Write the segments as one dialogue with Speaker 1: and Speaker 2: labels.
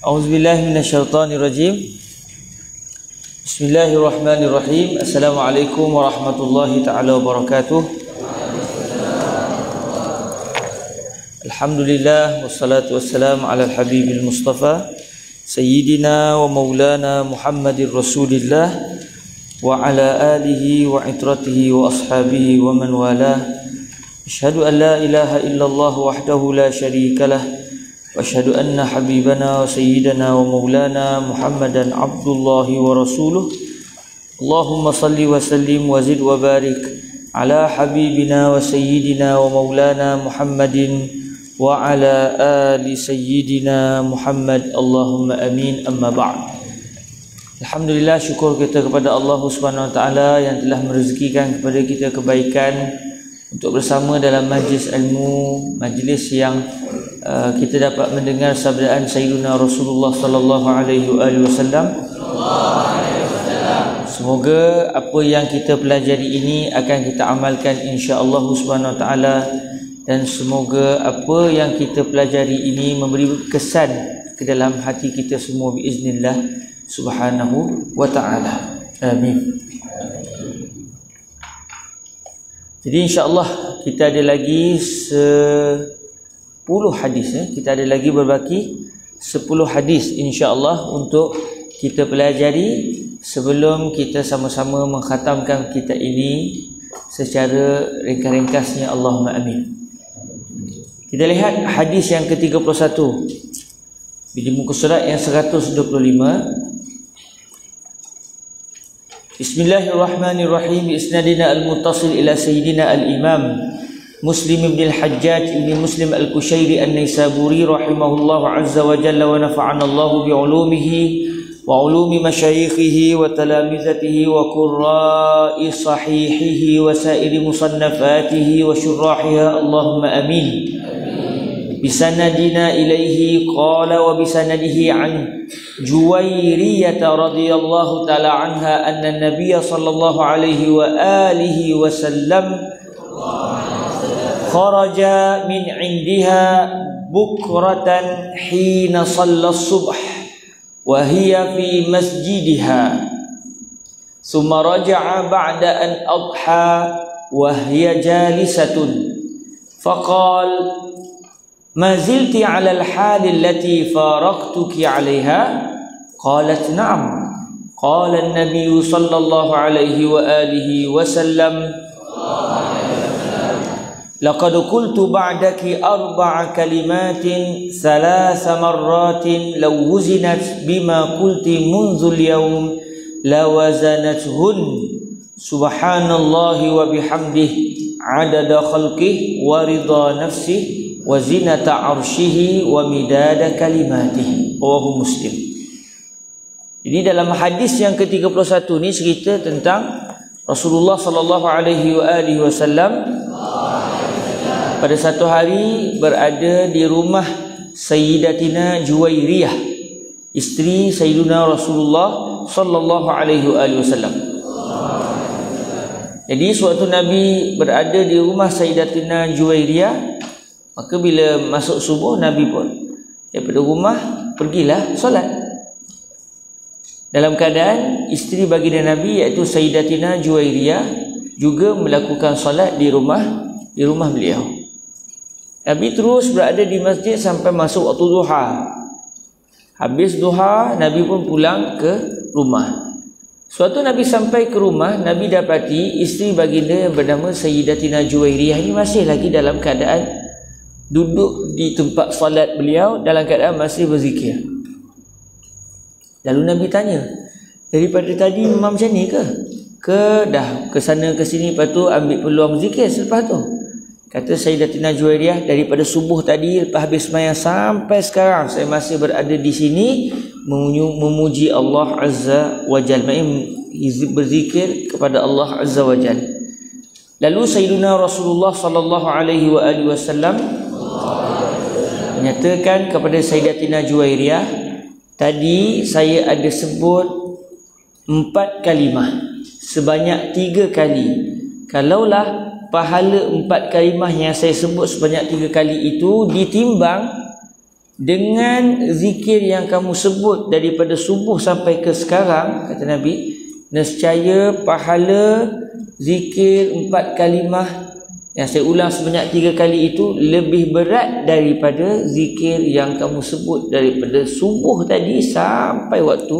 Speaker 1: A'udzubillahiminasyaitonirrajim. Bismillahirrahmanirrahim. Assalamualaikum warahmatullahi ta'ala wabarakatuh. Alhamdulillah wassalatu wassalamu ala al-habibil mustafa sayyidina wa maulana Muhammadir Rasulillah wa ala alihi wa itratihi wa ashabihi wa man walah. Asyhadu an la ilaha illallah wahdahu la syarikalah وأشهد أن حبيبنا وسيدنا ومولانا محمدا عبد الله ورسوله اللهم صل وسلم وزد وبارك على حبيبنا وسيدنا ومولانا محمد وعلى آل سيدنا محمد اللهم أمين. أما بعد. Alhamdulillah, syukur kita kepada Allah Subhanahu Wa Taala yang telah merezekikan kepada kita kebaikan untuk bersama dalam majlis ilmu, majlis yang kita dapat mendengar sabdaan Sayyidina Rasulullah sallallahu alaihi wasallam. Semoga apa yang kita pelajari ini akan kita amalkan insya-Allah Subhanahu Wa Taala, dan semoga apa yang kita pelajari ini memberi kesan ke dalam hati kita semua biiznillah Subhanahu wa ta'ala. Amin. Jadi insya-Allah kita ada lagi 10 hadis kita ada lagi berbaki 10 hadis insya-Allah untuk kita pelajari sebelum kita sama-sama mengkhatamkan kitab ini secara ringkas-ringkasnya. Allahumma amin. Kita lihat hadis yang ke-31 di muka surat yang 125. Bismillahirrahmanirrahim. Isnadina al-muttasil ila sayyidina al-imam Muslim ibn al-Hajjaj ibn Muslim al-Kushairi an-Naisaburi rahimahullahu azza wa jalla wa nafa'ana Allahu bi'ulumihi wa ulumi masyayikhihi wa talamizatihi wa qurra'i sahihihi wa sa'iri musannafatihi wa syurrahiha. Allahumma amin. Bisanadina ilaihi qala wa bisanadihi an Juwairiyah radhiyallahu ta'ala anha anna nabiyya sallallahu alaihi wa alihi wasallam kharaja min indiha bukratan hina shalla subh wa hiya fi masjidiha thumma raja'a ba'da an adha wa hiya jalisatun faqala ما زلت على الحال التي فارقتك عليها؟ قالت نعم. قال النبي صلى الله عليه وآله وسلم لقد قلت بعدك 4 كلمات 3 مرات لو وزنت بما قلت منذ اليوم لوزنتهن سبحان الله وبحمده عدد خلقه ورضا نفسه wa zinata arsyihi wa midada kalimatihi. Rawahu Muslim. Ini dalam hadis yang ke-31 ni cerita tentang Rasulullah sallallahu alaihi wasallam pada satu hari berada di rumah Sayyidatina Juwairiyah, isteri Sayyidina Rasulullah sallallahu alaihi wasallam. Jadi suatu Nabi berada di rumah Sayyidatina Juwairiyah, maka bila masuk subuh, Nabi pun daripada rumah pergilah solat dalam keadaan isteri baginda Nabi iaitu Sayyidatina Juwairiyah juga melakukan solat di rumah beliau. Nabi terus berada di masjid sampai masuk waktu duha. Habis duha, Nabi pun pulang ke rumah. Suatu Nabi sampai ke rumah, Nabi dapati isteri baginda yang bernama Sayyidatina Juwairiyah ini masih lagi dalam keadaan duduk di tempat solat beliau dalam keadaan masih berzikir. Lalu Nabi tanya, daripada tadi memang macam ni ke? Ke dah ke sana ke sini, lepas tu ambil peluang zikir selepas tu? Kata Sayyidatina Juwairiyah, daripada subuh tadi lepas habis sembahyang sampai sekarang saya masih berada di sini memuji Allah Azza wa Jalla, berzikir kepada Allah Azza wa Jalla. Lalu Sayyidina Rasulullah sallallahu alaihi wasallam menyatakan kepada Sayyidatina Juwairiyah, tadi saya ada sebut 4 kalimah sebanyak 3 kali. Kalaulah pahala 4 kalimah yang saya sebut sebanyak 3 kali itu ditimbang dengan zikir yang kamu sebut daripada subuh sampai ke sekarang, kata Nabi, nescaya pahala zikir 4 kalimah yang saya ulang sebanyak 3 kali itu lebih berat daripada zikir yang kamu sebut daripada subuh tadi sampai waktu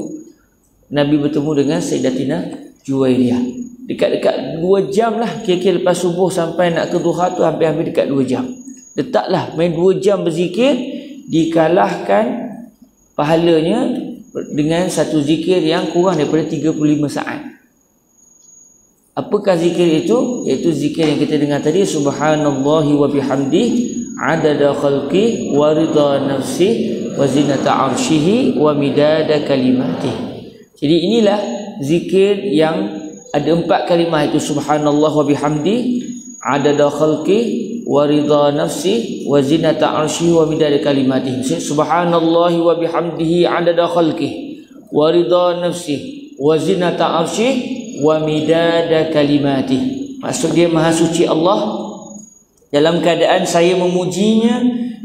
Speaker 1: Nabi bertemu dengan Sayyidatina Juwairiyah. Dekat-dekat 2 jam lah, kira-kira lepas subuh sampai nak ke duha tu hampir-hampir dekat 2 jam. Letaklah main 2 jam berzikir, dikalahkan pahalanya dengan satu zikir yang kurang daripada 35 saat. Apakah zikir itu? Iaitu zikir yang kita dengar tadi, subhanallahi wa bihamdihi adada khalqi wa ridha nafsi wa zinata arsyihi wa midada kalimatihi. Jadi inilah zikir yang ada 4 kalimah itu, subhanallah wa bihamdi adada khalqi wa ridha nafsi wa zinata arsyi wa midada kalimatihi. Subhanallah wa bihamdihi adada khalqi wa ridha nafsi wa zinata arsyi wa midada kalimatihi. Maksud dia maha suci Allah dalam keadaan saya memujinya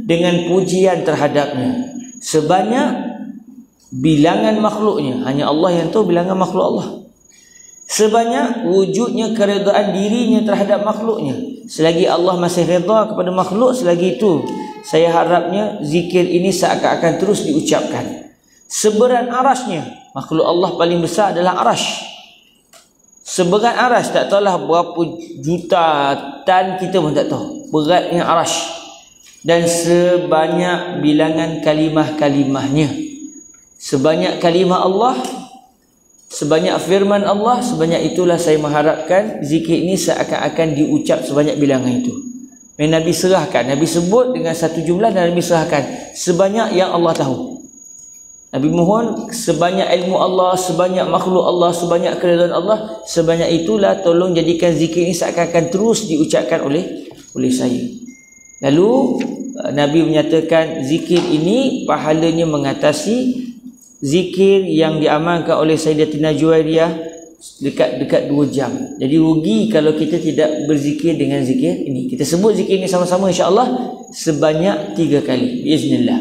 Speaker 1: dengan pujian terhadapnya sebanyak bilangan makhluknya. Hanya Allah yang tahu bilangan makhluk Allah. Sebanyak wujudnya keredaan dirinya terhadap makhluknya. Selagi Allah masih redha kepada makhluk, selagi itu saya harapnya zikir ini seakan-akan terus diucapkan. Seberat arasnya, makhluk Allah paling besar adalah arash. Seberat arash, tak tahulah berapa juta tan, kita pun tak tahu beratnya arash. Dan sebanyak bilangan kalimah-kalimahnya. Sebanyak kalimah Allah, sebanyak firman Allah, sebanyak itulah saya mengharapkan zikir ini seakan-akan diucap sebanyak bilangan itu. Nabi serahkan, Nabi sebut dengan satu jumlah dan Nabi serahkan sebanyak yang Allah tahu. Nabi mohon sebanyak ilmu Allah, sebanyak makhluk Allah, sebanyak keredaan Allah, sebanyak itulah tolong jadikan zikir ini seakan-akan terus diucapkan oleh saya. Lalu Nabi menyatakan zikir ini pahalanya mengatasi zikir yang diamalkan oleh Sayyidatina Juwairiyah dekat 2 jam. Jadi rugi kalau kita tidak berzikir dengan zikir ini. Kita sebut zikir ini sama-sama insya-Allah sebanyak 3 kali biiznillah.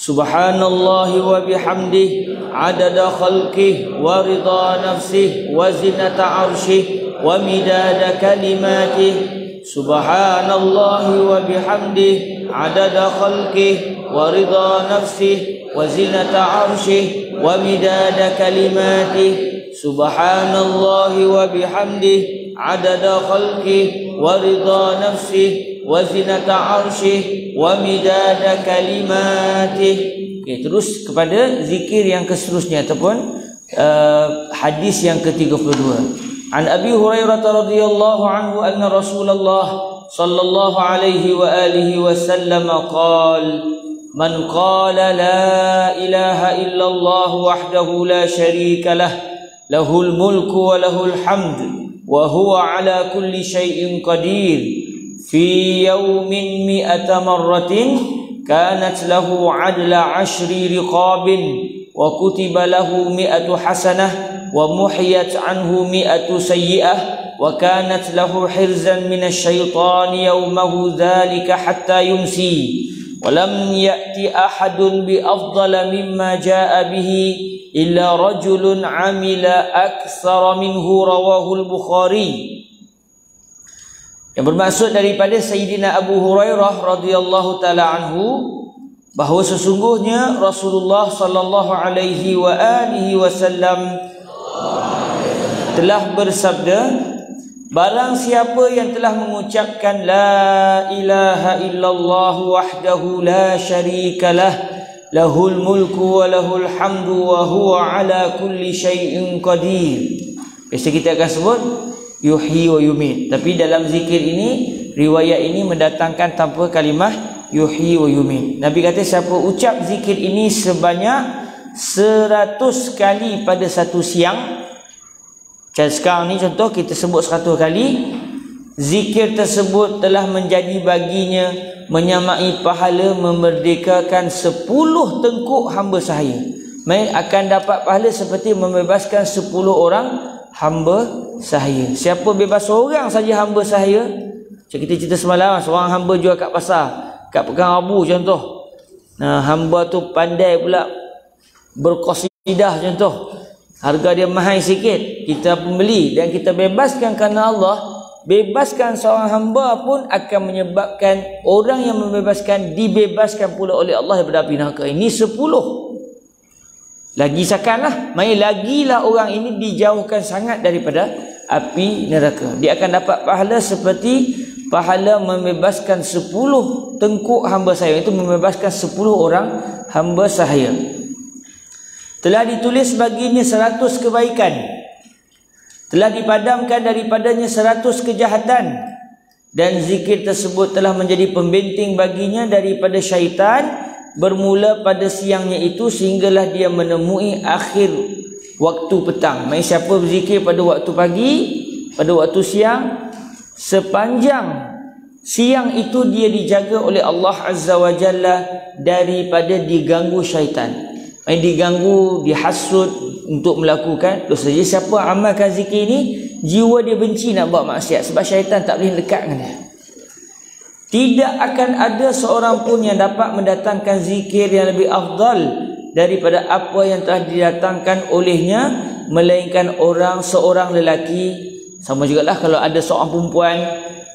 Speaker 1: Subhanallah wa bihamdihi adada khalqihi wa ridha nafsihi wa zinata arsyihi wa midada kalimatihi. Subhanallah wa bihamdihi adada khalqihi wa ridha nafsihi wa zinata arsyihi wa midada kalimatihi. Subhanallah wa bihamdihi adada khalqihi wa ridha nafsihi wa zinata arsyihi wa midada kalimatihi. Okay, terus kepada zikir yang seterusnya ataupun hadis yang ke-32. An Abi Hurairah radhiyallahu anhu anna Rasulullah sallallahu alaihi wa alihi wasallam qala man qala la ilaha illallah wahdahu la syarika lah lahul mulku wa lahul hamd wa huwa ala kulli syai'in qadir fi yawmin mi'ata marratin kanat lahu adla 'ashri riqabin wa kutiba lahu mi'atu hasanah wa muhiyat anhu mi'atu sayyi'ah wa kanat lahu hirzan minasy syaitani yawmahu dzalika hatta yumsi ولم يأتي أحد بأفضل مما جاء به إلا رجل عمل أكثر منه رواه البخاري. Yang bermaksud daripada Sayyidina Abu Hurairah radhiyallahu taala anhu bahawa sesungguhnya Rasulullah sallallahu alaihi wa alihi wasallam telah bersabda, barang siapa yang telah mengucapkan la ilaha illallah wahdahu la syarikalah lahul mulku wa lahul hamdu wa huwa ala kulli syai'in qadir. Biasa kita akan sebut yuhyi wa yumit, tapi dalam zikir ini riwayat ini mendatangkan tanpa kalimah yuhyi wa yumit. Nabi kata siapa ucap zikir ini sebanyak 100 kali pada satu siang. Sekarang ni contoh kita sebut 100 kali, zikir tersebut telah menjadi baginya menyamai pahala memerdekakan 10 tengkuk hamba sahaya. Mereka akan dapat pahala seperti membebaskan 10 orang hamba sahaya. Siapa bebas seorang saja hamba sahaya, macam kita cerita semalam, seorang hamba jual kat pasar, kat Pekan Rabu contoh. Nah, hamba tu pandai pula berqasidah contoh. Harga dia mahal sikit, kita pembeli dan kita bebaskan kerana Allah. Bebaskan seorang hamba pun akan menyebabkan orang yang membebaskan dibebaskan pula oleh Allah daripada api neraka. Ini 10. Lagi sakanlah, mai lagilah orang ini dijauhkan sangat daripada api neraka. Dia akan dapat pahala seperti pahala membebaskan 10 tengkuk hamba saya. Itu membebaskan 10 orang hamba sahaya. Telah ditulis baginya 100 kebaikan, telah dipadamkan daripadanya 100 kejahatan, dan zikir tersebut telah menjadi pembenting baginya daripada syaitan bermula pada siangnya itu sehinggalah dia menemui akhir waktu petang. Maksudnya siapa berzikir pada waktu pagi, pada waktu siang, sepanjang siang itu dia dijaga oleh Allah Azza wa Jalla daripada diganggu syaitan. Diganggu, dihasut untuk melakukan dosa. Jadi siapa amalkan zikir ni, jiwa dia benci nak buat maksiat sebab syaitan tak boleh dekat dengan dia. Tidak akan ada seorang pun yang dapat mendatangkan zikir yang lebih afdal daripada apa yang telah didatangkan olehnya, melainkan seorang lelaki. Sama jugalah kalau ada seorang perempuan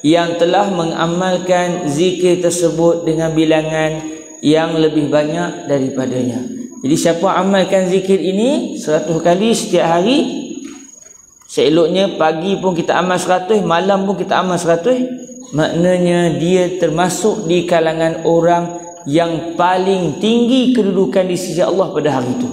Speaker 1: yang telah mengamalkan zikir tersebut dengan bilangan yang lebih banyak daripadanya. Jadi siapa amalkan zikir ini 100 kali setiap hari, seeloknya pagi pun kita amal 100, malam pun kita amal 100, maknanya dia termasuk di kalangan orang yang paling tinggi kedudukan di sisi Allah pada hari itu.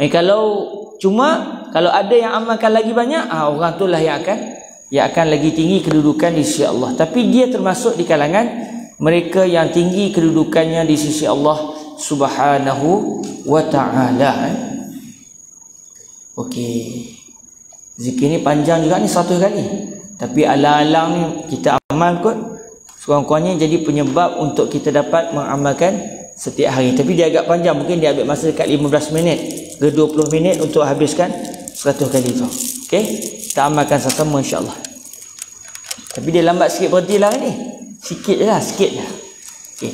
Speaker 1: Kalau ada yang amalkan lagi banyak, orang itulah yang akan lagi tinggi kedudukan di sisi Allah. Tapi dia termasuk di kalangan mereka yang tinggi kedudukannya di sisi Allah Subhanahu wa ta'ala. Okey, zikir ni panjang juga ni 100 kali, tapi alang-alang ni kita amal kot, sekurang-kurangnya jadi penyebab untuk kita dapat mengamalkan setiap hari. Tapi dia agak panjang, mungkin dia ambil masa dekat 15 minit ke 20 minit untuk habiskan 100 kali tu. Okey, kita amalkan sama-sama insya-Allah. Tapi dia lambat sikit berhenti lah ni. Sikit je lah, sikit je. Okey.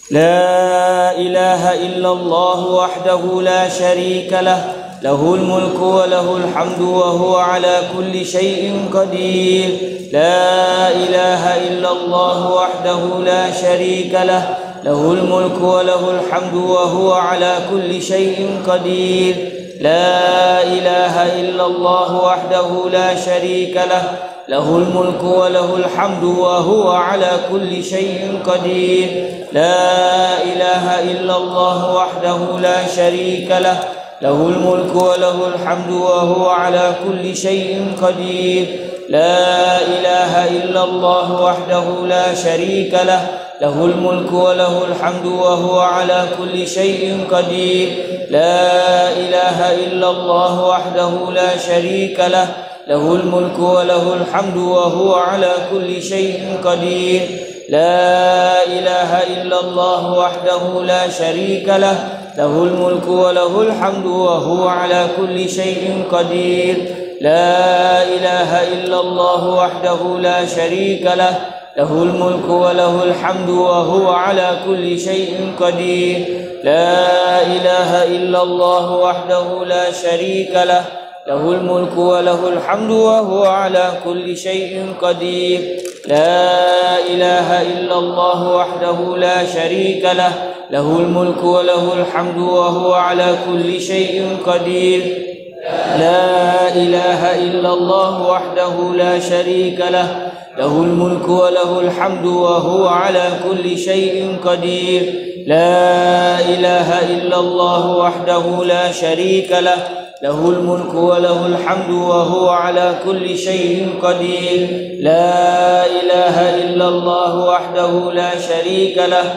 Speaker 1: La ilaha illallah wahdahu la syarika lah, lahul mulku wa lahul hamdu wa huwa ala kulli syai'in qadir. La ilaha illallah wahdahu la syarika lah, lahul mulku wa lahul hamdu wa huwa ala kulli syai'in qadir. La ilaha illallah wahdahu la syarika lah, lahul mulku wa lahul hamdu wa huwa ala kulli syai'in qadir. La ilaha illallah wahdahu la syarika lah, lahul mulku wa lahul hamdu wa huwa ala kulli syai'in qadir. La ilaha illallah wahdahu la syarika lah, lahul mulku wa lahul hamdu wa huwa ala kulli syai'in qadir. La ilaha illallah wahdahu la syarika lah, lahul mulku wa lahul hamdu wa huwa ala kulli syai'in qadir. La ilaha illallah wahdahu la syarika lah, lahul mulku wa lahul hamdu wa huwa ala kulli syai'in qadir. La ilaha illallah wahdahu la syarika lah, lahul mulku wa lahul hamdu wa huwa ala kulli syai'in qadir. La ilaha illallah wahdahu la syarika lah, lahul mulku wa lahul hamdu wa huwa ala kulli syai'in qadir. La ilaha illallah wahdahu la syarika lah, lahul mulku wa lahul hamdu wa huwa ala kulli syai'in qadir. La ilaha illallah wahdahu la syarika lah, lahul mulku wa lahul hamdu wa huwa ala kulli syai'in qadir. La ilaha illallah wahdahu la syarika lah, lahul mulku wa lahul hamdu wa huwa ala kulli syai'in qadir. La ilaha illallah wahdahu la syarika lah,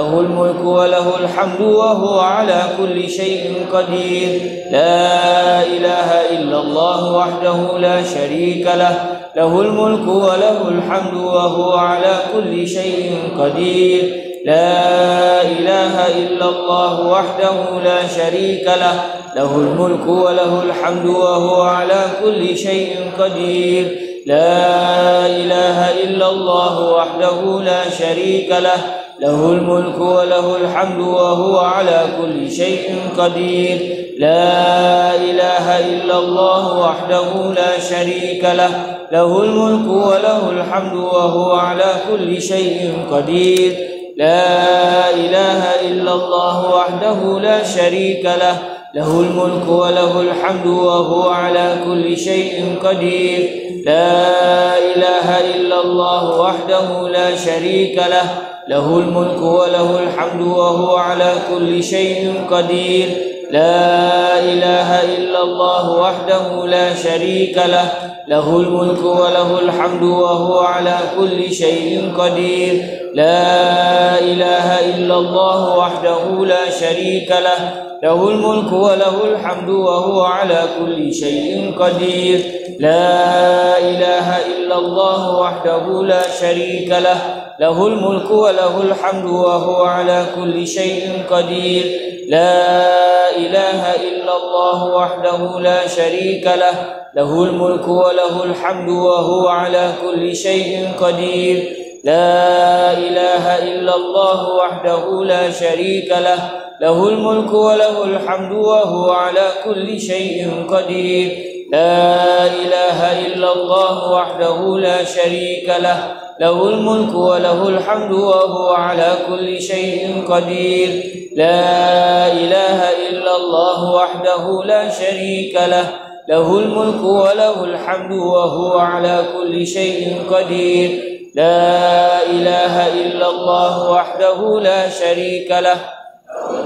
Speaker 1: lahul mulku wa lahul hamdu wa huwa ala kulli syai'in qadir. La ilaha illallah wahdahu la syarika lah, lahul mulku wa lahul hamdu wa huwa ala kulli syai'in qadir. La ilaha illallah wahdahu la syarika lah, lahul mulku wa lahul hamdu wa huwa ala kulli syai'in qadir. La ilaha illallah wahdahu la syarika lah, lahul mulku wa lahul hamdu wa huwa ala kulli syai'in qadir. La ilaha illallah wahdahu la syarika lah, lahul mulku wa lahul hamdu wa huwa ala kulli syai'in qadir. La ilaha illallah wahdahu la syarika lah, lahul mulku wa lahul hamdu wa huwa ala kulli syai'in qadir. La ilaha illallah wahdahu la syarika lah, lahul mulku wa lahul hamdu wa huwa ala kulli syai'in qadir. لا إله إلا الله وحده لا شريك له له الملك وله الحمد وهو على كل شيء قدير لا إله إلا الله وحده لا شريك له له الملك وله الحمد وهو على كل شيء قدير لا إله إلا الله وحده لا شريك له له الملك وله الحمد وهو على كل شيء قدير لا إله إلا الله وحده لا شريك له له الملك وله الحمد وهو على كل شيء قدير لا إله إلا الله وحده لا شريك له له الملك وله الحمد وهو على كل شيء قدير لا إله إلا الله وحده لا شريك له له الملك وله الحمد وهو على كل شيء قدير لا إله إلا الله وحده لا شريك له له الملك وله الحمد وهو على كل شيء قدير لا إله إلا الله وحده لا شريك له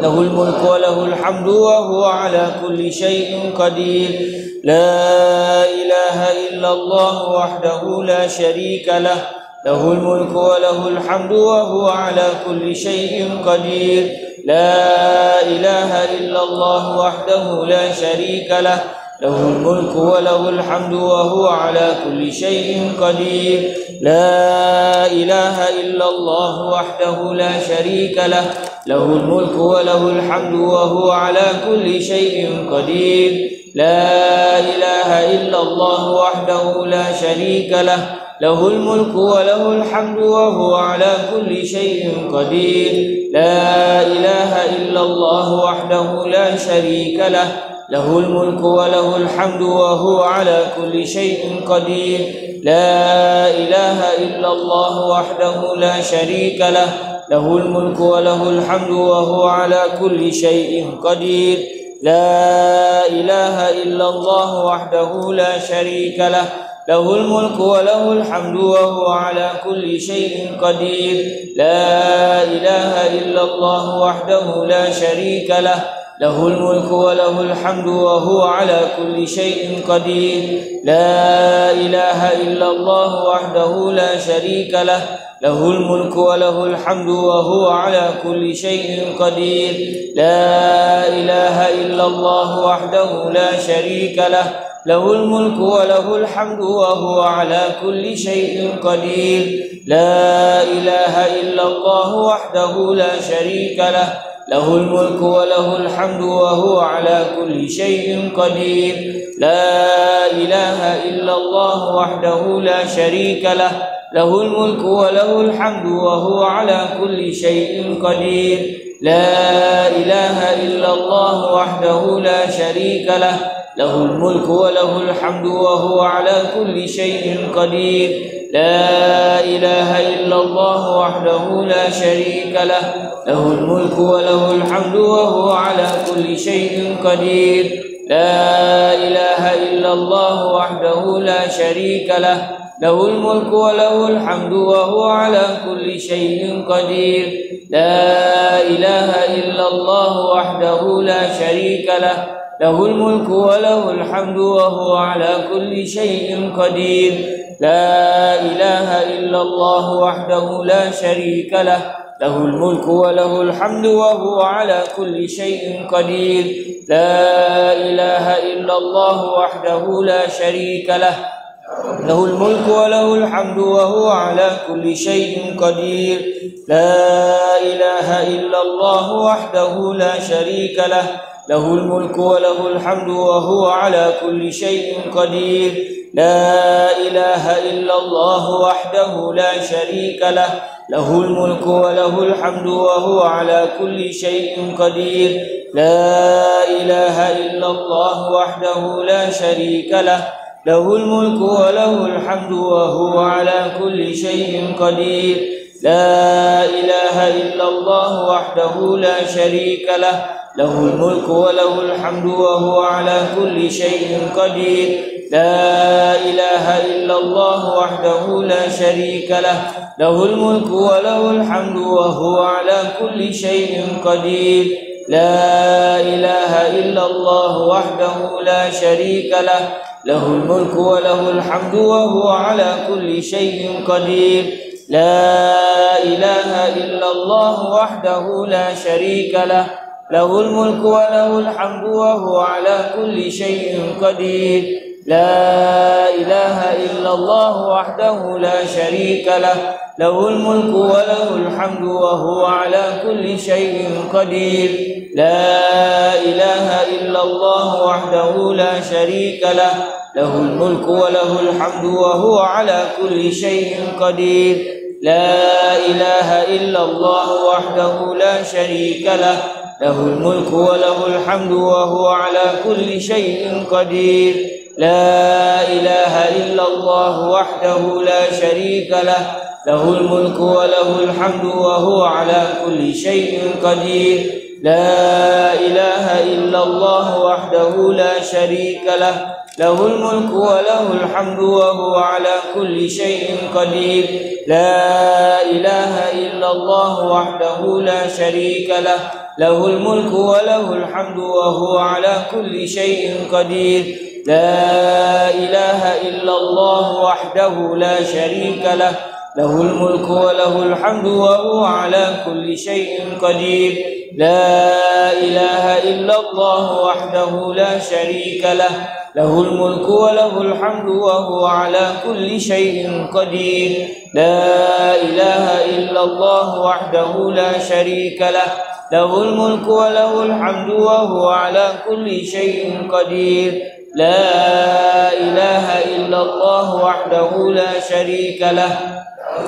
Speaker 1: له الملك وله الحمد وهو على كل شيء قدير لا إله إلا الله وحده لا شريك له له الملك وله الحمد وهو على كل شيء قدير لا إله إلا الله وحده لا شريك له له الملك وله الحمد وهو على كل شيء قدير لا إله إلا الله وحده لا شريك له له الملك وله الحمد وهو على كل شيء قدير لا إله إلا الله وحده لا شريك له له الملك وله الحمد وهو على كل شيء قدير لا إله إلا الله وحده لا شريك له له الملك وله الحمد وهو على كل شيء قدير لا إله إلا الله وحده لا شريك له له الملك وله الحمد وهو على كل شيء قدير لا إله إلا الله وحده لا شريك له له الملك وله الحمد وهو على كل شيء قدير لا إله إلا الله وحده لا شريك له له الملك وله الحمد وهو على كل شيء قدير لا إله إلا الله وحده لا شريك له له الملك وله الحمد وهو على كل شيء قدير لا إله إلا الله وحده لا شريك له له الملك وله الحمد وهو على كل شيء قدير لا إله إلا الله وحده لا شريك له له الملك وله الحمد وهو على كل شيء قدير لا إله إلا الله وحده لا شريك له له الملك وله الحمد وهو على كل شيء قدير لا إله إلا الله وحده لا شريك له له الملك وله الحمد وهو على كل شيء قدير لا إله إلا الله وحده لا شريك له له الملك وله الحمد وهو على كل شيء قدير لا إله إلا الله وحده لا شريك له له الملك وله الحمد وهو على كل شيء قدير لا إله إلا الله وحده لا شريك له له الملك وله الحمد وهو على كل شيء قدير لا إله إلا الله وحده لا شريك له له الملك وله الحمد وهو على كل شيء قدير لا إله إلا الله وحده لا شريك له له الملك وله الحمد وهو على كل شيء قدير لا إله إلا الله وحده لا شريك له له الملك وله الحمد وهو على كل شيء قدير لا إله إلا الله وحده لا شريك له له الملك وله الحمد وهو على كل شيء قدير لا إله إلا الله وحده لا شريك له له الملك وله الحمد وهو على كل شيء قدير لا إله إلا الله وحده لا شريك له له الملك وله الحمد وهو على كل شيء قدير لا إله إلا الله وحده لا شريك له له الملك وله الحمد وهو على كل شيء قدير لا إله إلا الله وحده لا شريك له له الملك وله الحمد وهو على كل شيء قدير لا إله إلا الله وحده لا شريك له له الملك وله الحمد وهو على كل شيء قدير لا إله إلا الله وحده لا شريك له له الملك وله الحمد وهو على كل شيء قدير لا إله إلا الله وحده لا شريك له له الملك وله الحمد وهو على كل شيء قدير لا إله إلا الله وحده لا شريك له له الملك وله الحمد وهو على كل شيء قدير لا إله إلا الله وحده لا شريك له له الملك وله الحمد وهو على كل شيء قدير لا إله إلا الله وحده لا شريك له له الملك وله الحمد وهو على كل شيء قدير لا إله إلا الله وحده لا شريك له له الملك وله الحمد وهو على كل شيء قدير لا إله إلا الله وحده لا شريك له له الملك وله الحمد وهو على كل شيء قدير لا إله إلا الله وحده لا شريك له له الملك وله الحمد وهو على كل شيء قدير لا إله إلا الله وحده لا شريك له له الملك وله الحمد وهو على كل شيء قدير لا إله إلا الله وحده لا شريك له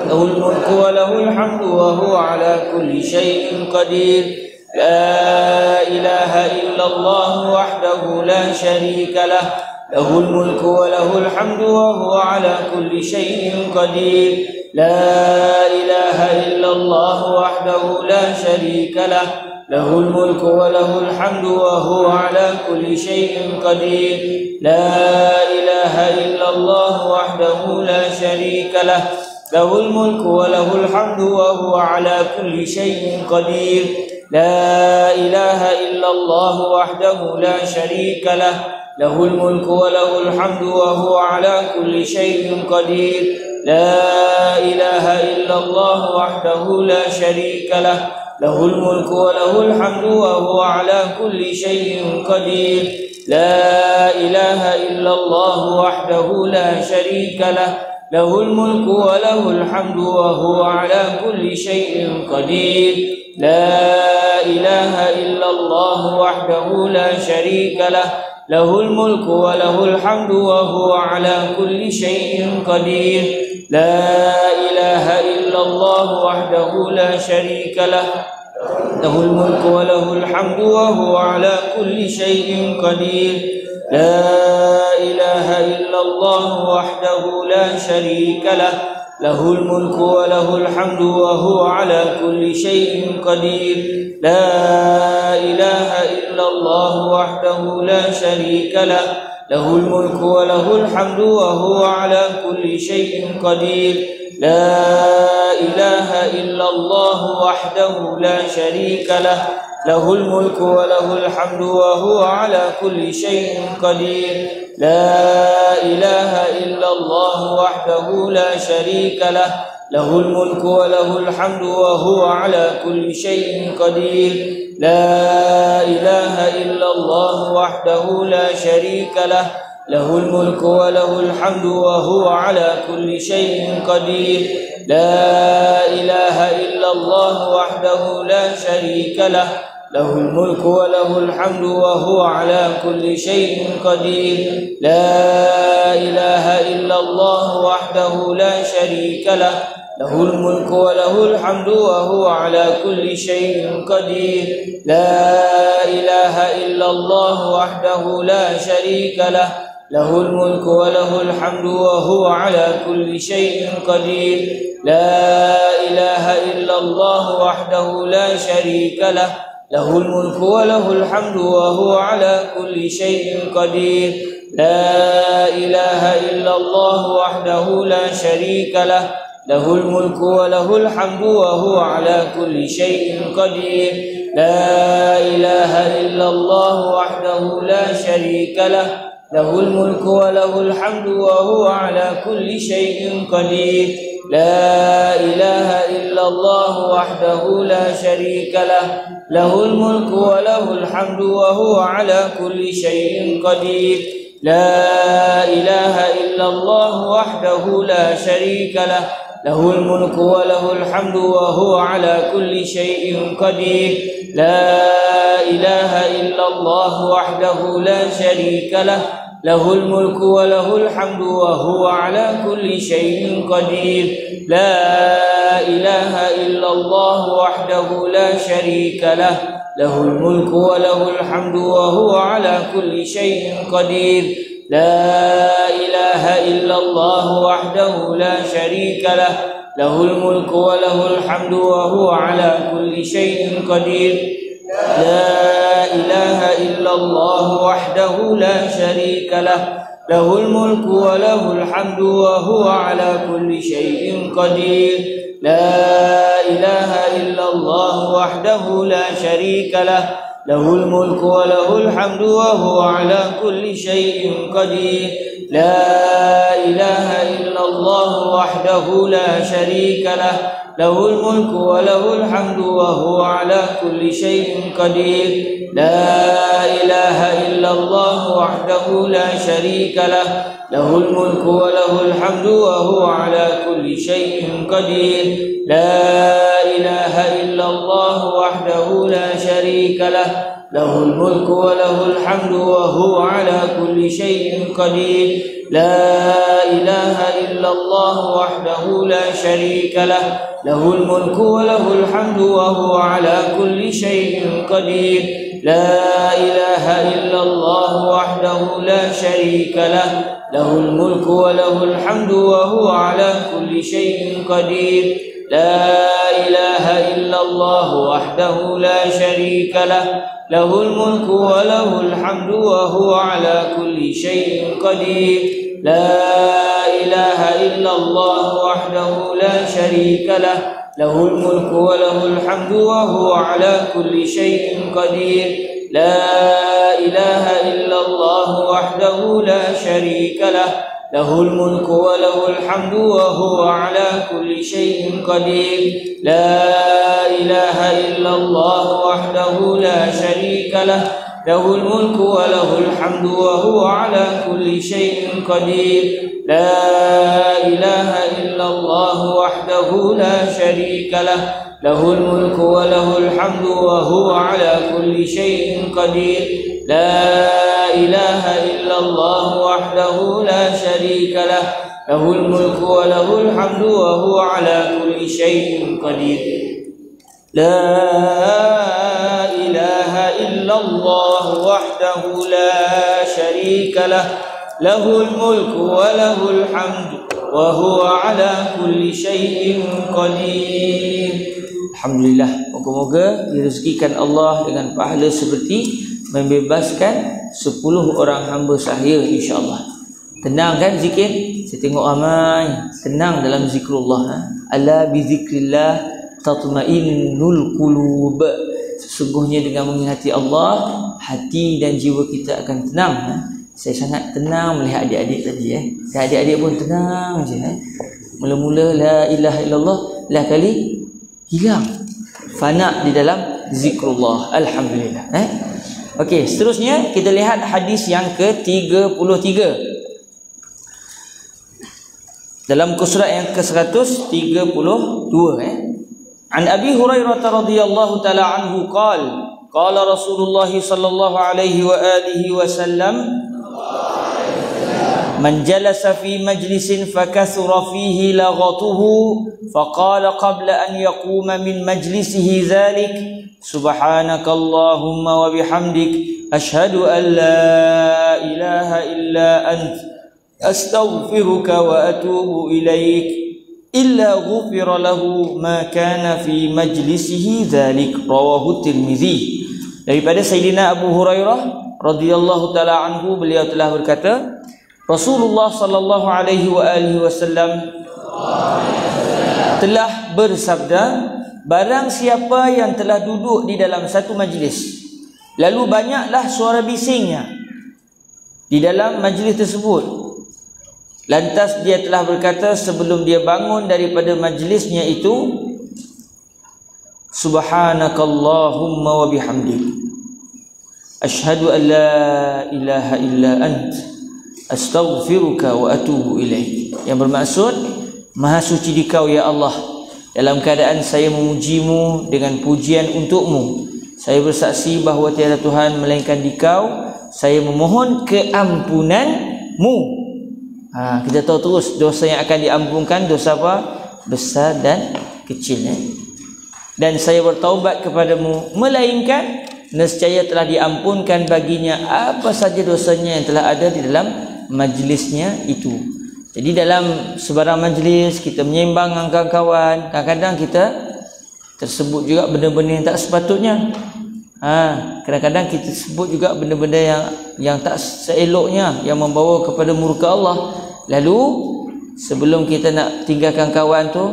Speaker 1: له الملك وله الحمد وهو على كل شيء قدير لا إله إلا الله وحده لا شريك له له الملك وله الحمد وهو على كل شيء قدير لا إله إلا الله وحده لا شريك له له الملك وله الحمد وهو على كل شيء قدير لا إله إلا الله وحده لا شريك له له الملك وله الحمد وهو على كل شيء قدير لا إله إلا الله وحده لا شريك له له الملك وله الحمد وهو على كل شيء قدير لا إله إلا الله وحده لا شريك له له الملك وله الحمد وهو على كل شيء قدير لا إله إلا الله وحده لا شريك له له الملك وله الحمد وهو على كل شيء قدير لا إله إلا الله وحده لا شريك له له الملك وله الحمد وهو على كل شيء قدير لا إله إلا الله وحده لا شريك له له الملك وله الحمد وهو على كل شيء قدير لا إله إلا الله وحده لا شريك له له الملك وله الحمد وهو على كل شيء قدير لا إله إلا الله وحده لا شريك له له الملك وله الحمد وهو على كل شيء قدير لا إله إلا الله وحده لا شريك له له الملك وله الحمد وهو على كل شيء قدير لا إله إلا الله وحده لا شريك له له الملك وله الحمد وهو على كل شيء قدير لا إله إلا الله وحده لا شريك له له الملك وله الحمد وهو على كل شيء قدير لا إله إلا الله وحده لا شريك له له الملك وله الحمد وهو على كل شيء قدير لا إله إلا الله وحده لا شريك له له الملك وله الحمد وهو على كل شيء قدير لا إله إلا الله وحده لا شريك له له الملك وله الحمد وهو على كل شيء قدير لا إله إلا الله وحده لا شريك له له الملك وله الحمد وهو على كل شيء قدير لا إله إلا الله وحده لا شريك له له الملك وله الحمد وهو على كل شيء قدير لا إله إلا الله وحده لا شريك له له الملك وله الحمد وهو على كل شيء قدير لا إله إلا الله وحده لا شريك له له الملك وله الحمد وهو على كل شيء قدير لا إله إلا الله وحده لا شريك له له الملك وله الحمد وهو على كل شيء قدير لا إله إلا الله وحده لا شريك له له الملك وله الحمد وهو على كل شيء قدير لا إله إلا الله وحده لا شريك له له الملك وله الحمد وهو على كل شيء قدير لا إله إلا الله وحده لا شريك له له الملك وله الحمد وهو على كل شيء قدير لا إله إلا الله وحده لا شريك له له الملك وله الحمد وهو على كل شيء قدير لا إله إلا الله وحده لا شريك له له الملك وله الحمد وهو على كل شيء قدير لا إله إلا الله وحده لا شريك له له الملك وله الحمد وهو على كل شيء قدير لا إله إلا الله وحده لا شريك له له الملك وله الحمد وهو على كل شيء قدير لا إله إلا الله وحده لا شريك له له الملك وله الحمد وهو على كل شيء قدير لا إله إلا الله وحده لا شريك له له الملك وله الحمد وهو على كل شيء قدير لا إله إلا الله وحده لا شريك له له الملك وله الحمد وهو على كل شيء قدير لا إله إلا الله وحده لا شريك له له الملك وله الحمد وهو على كل شيء قدير لا إله إلا الله وحده لا شريك له له الملك وله الحمد وهو على كل شيء قدير لا إله إلا الله وحده لا شريك له له الملك وله الحمد وهو على كل شيء قدير لا إله إلا الله وحده لا شريك له له الملك وله الحمد وهو على كل شيء قدير لا إله إلا الله وحده لا شريك له له الملك وله الحمد وهو على كل شيء قدير لا إله إلا الله وحده لا شريك له له الملك وله الحمد وهو على كل شيء قدير لا إله إلا الله وحده لا شريك له له الملك وله الحمد وهو على كل شيء قدير. Alhamdulillah, moga-moga direzekikan Allah dengan pahala seperti membebaskan 10 orang hamba sahaya, insya-Allah. Tenang kan zikir? Saya tengok ramai tenang dalam zikrullah. Ala bi zikrillah tatma'innul qulub. Sesungguhnya dengan mengingat Allah, hati dan jiwa kita akan tenang. Saya sangat tenang melihat adik-adik tadi. Adik-adik pun tenang je. Mula-mula la ilaha illallah, lah kali hilang, fana di dalam zikrullah. Alhamdulillah. Okey, seterusnya kita lihat hadis yang ke-33 dalam muka surat yang ke-132. An Abi Hurairah radhiyallahu taala anhu qala Rasulullah sallallahu alaihi wa alihi wasallam man jalasa fi majlisin fakathura fihi laghatuhu faqala qabla an yaquma min majlisihi dhalik subhanakallahumma wa bihamdik ashhadu an la ilaha illa ant astaghfiruka wa atubu ilaik illa ghufira lahu ma kana fi majlisihi dhalik. Rawahu Tirmizi. Daripada Sayyidina Abu Hurairah radhiyallahu taala anhu, beliau telah berkata, Rasulullah sallallahu alaihi wa alihi wasallam telah bersabda barang siapa yang telah duduk di dalam satu majlis, lalu banyaklah suara bisingnya di dalam majlis tersebut, lantas dia telah berkata sebelum dia bangun daripada majlisnya itu, subhanakallahumma wa bihamdik, asyhadu an la ilaha illa ant, astaghfiruka wa atubu ilaik. Yang bermaksud, maha suci dikau ya Allah, dalam keadaan saya memujimu dengan pujian untukmu, saya bersaksi bahawa tiada Tuhan melainkan dikau, saya memohon keampunanmu. Kita tahu terus dosa yang akan diampunkan, dosa apa? Besar dan kecil. Dan saya bertaubat kepadamu, melainkan nescaya telah diampunkan baginya apa saja dosanya yang telah ada di dalam majlisnya itu. Jadi dalam sebarang majlis kita menyembang dengan kawan-kawan, kadang-kadang kita tersebut juga benda-benda yang tak sepatutnya. Kadang-kadang kita sebut juga benda-benda yang tak seeloknya, yang membawa kepada murka Allah. Lalu sebelum kita nak tinggalkan kawan tu,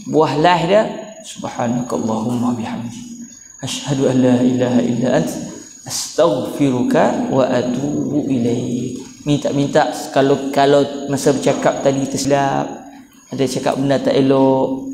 Speaker 1: buahlah dia subhanakallahumma bihamdi, asyhadu an la ilaha illa ant, astaghfiruka wa atubu ilaik. Minta kalau masa bercakap tadi tersilap, ada cakap benda tak elok,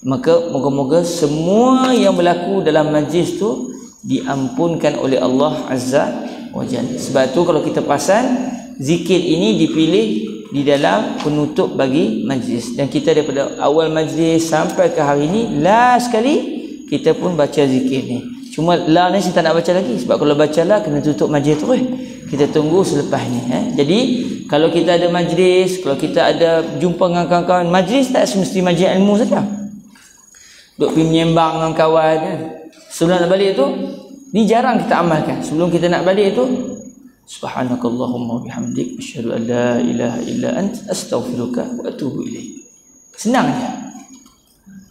Speaker 1: maka moga-moga semua yang berlaku dalam majlis tu diampunkan oleh Allah Azza wa Jalla. Sebab tu kalau kita perasan, zikir ini dipilih di dalam penutup bagi majlis, dan kita daripada awal majlis sampai ke hari ini, last sekali kita pun baca zikir ni. Cuma la ni saya tak nak baca lagi, sebab kalau baca la kena tutup majlis tu. Kita tunggu selepas ni. Jadi kalau kita ada majlis, kalau kita ada jumpa dengan kawan-kawan, majlis tak semesti majlis ilmu saja. Duk pergi menyembang dengan kawan sebelum nak balik tu, ni jarang kita amalkan. Sebelum kita nak balik tu, subhanakallahumma bihamdik, asyhadu an la ilaha illa ant, astaghfiruka wa atubu ilaik. Senang je.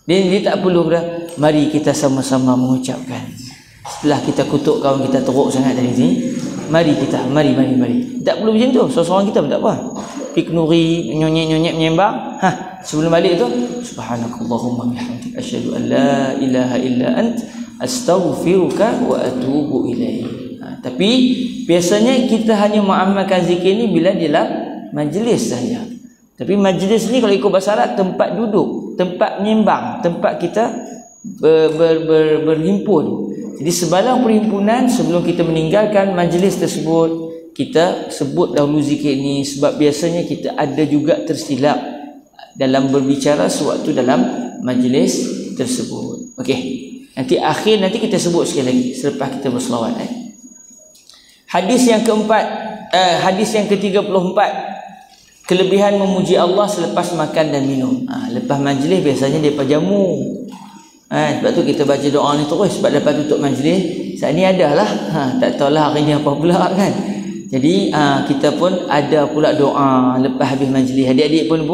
Speaker 1: Dia tak perlu dah mari kita sama-sama mengucapkan. Setelah kita kutuk kawan kita teruk sangat dari sini, mari kita mari. Tak perlu macam tu. Seorang kita pun tak apa. Piknuri, nyonyek menyembang. Sebelum balik tu, subhanakallahumma bihamdik, asyhadu an la ilaha illa ant, astaghfiruka wa atubu ilaik. Tapi biasanya kita hanya mengamalkan zikir ni bila dalam majlis saja. Tapi majlis ni kalau ikut bahasa Arab, tempat duduk, tempat menyembang, tempat kita berhimpun. Jadi sebarang perhimpunan, sebelum kita meninggalkan majlis tersebut, kita sebut dahulu zikir ni, sebab biasanya kita ada juga tersilap dalam berbicara sewaktu dalam majlis tersebut. Okey, nanti kita sebut sekali lagi selepas kita berselawat. Hadis yang keempat, hadis yang ke-34, kelebihan memuji Allah selepas makan dan minum. Lepas majlis biasanya depa jamu. Sebab tu kita baca doa ni terus, sebab lepas tutup majlis. Saat ni adalah tak tahulah hari ni apa pula kan. Jadi kita pun ada pula doa lepas habis majlis. Adik-adik pun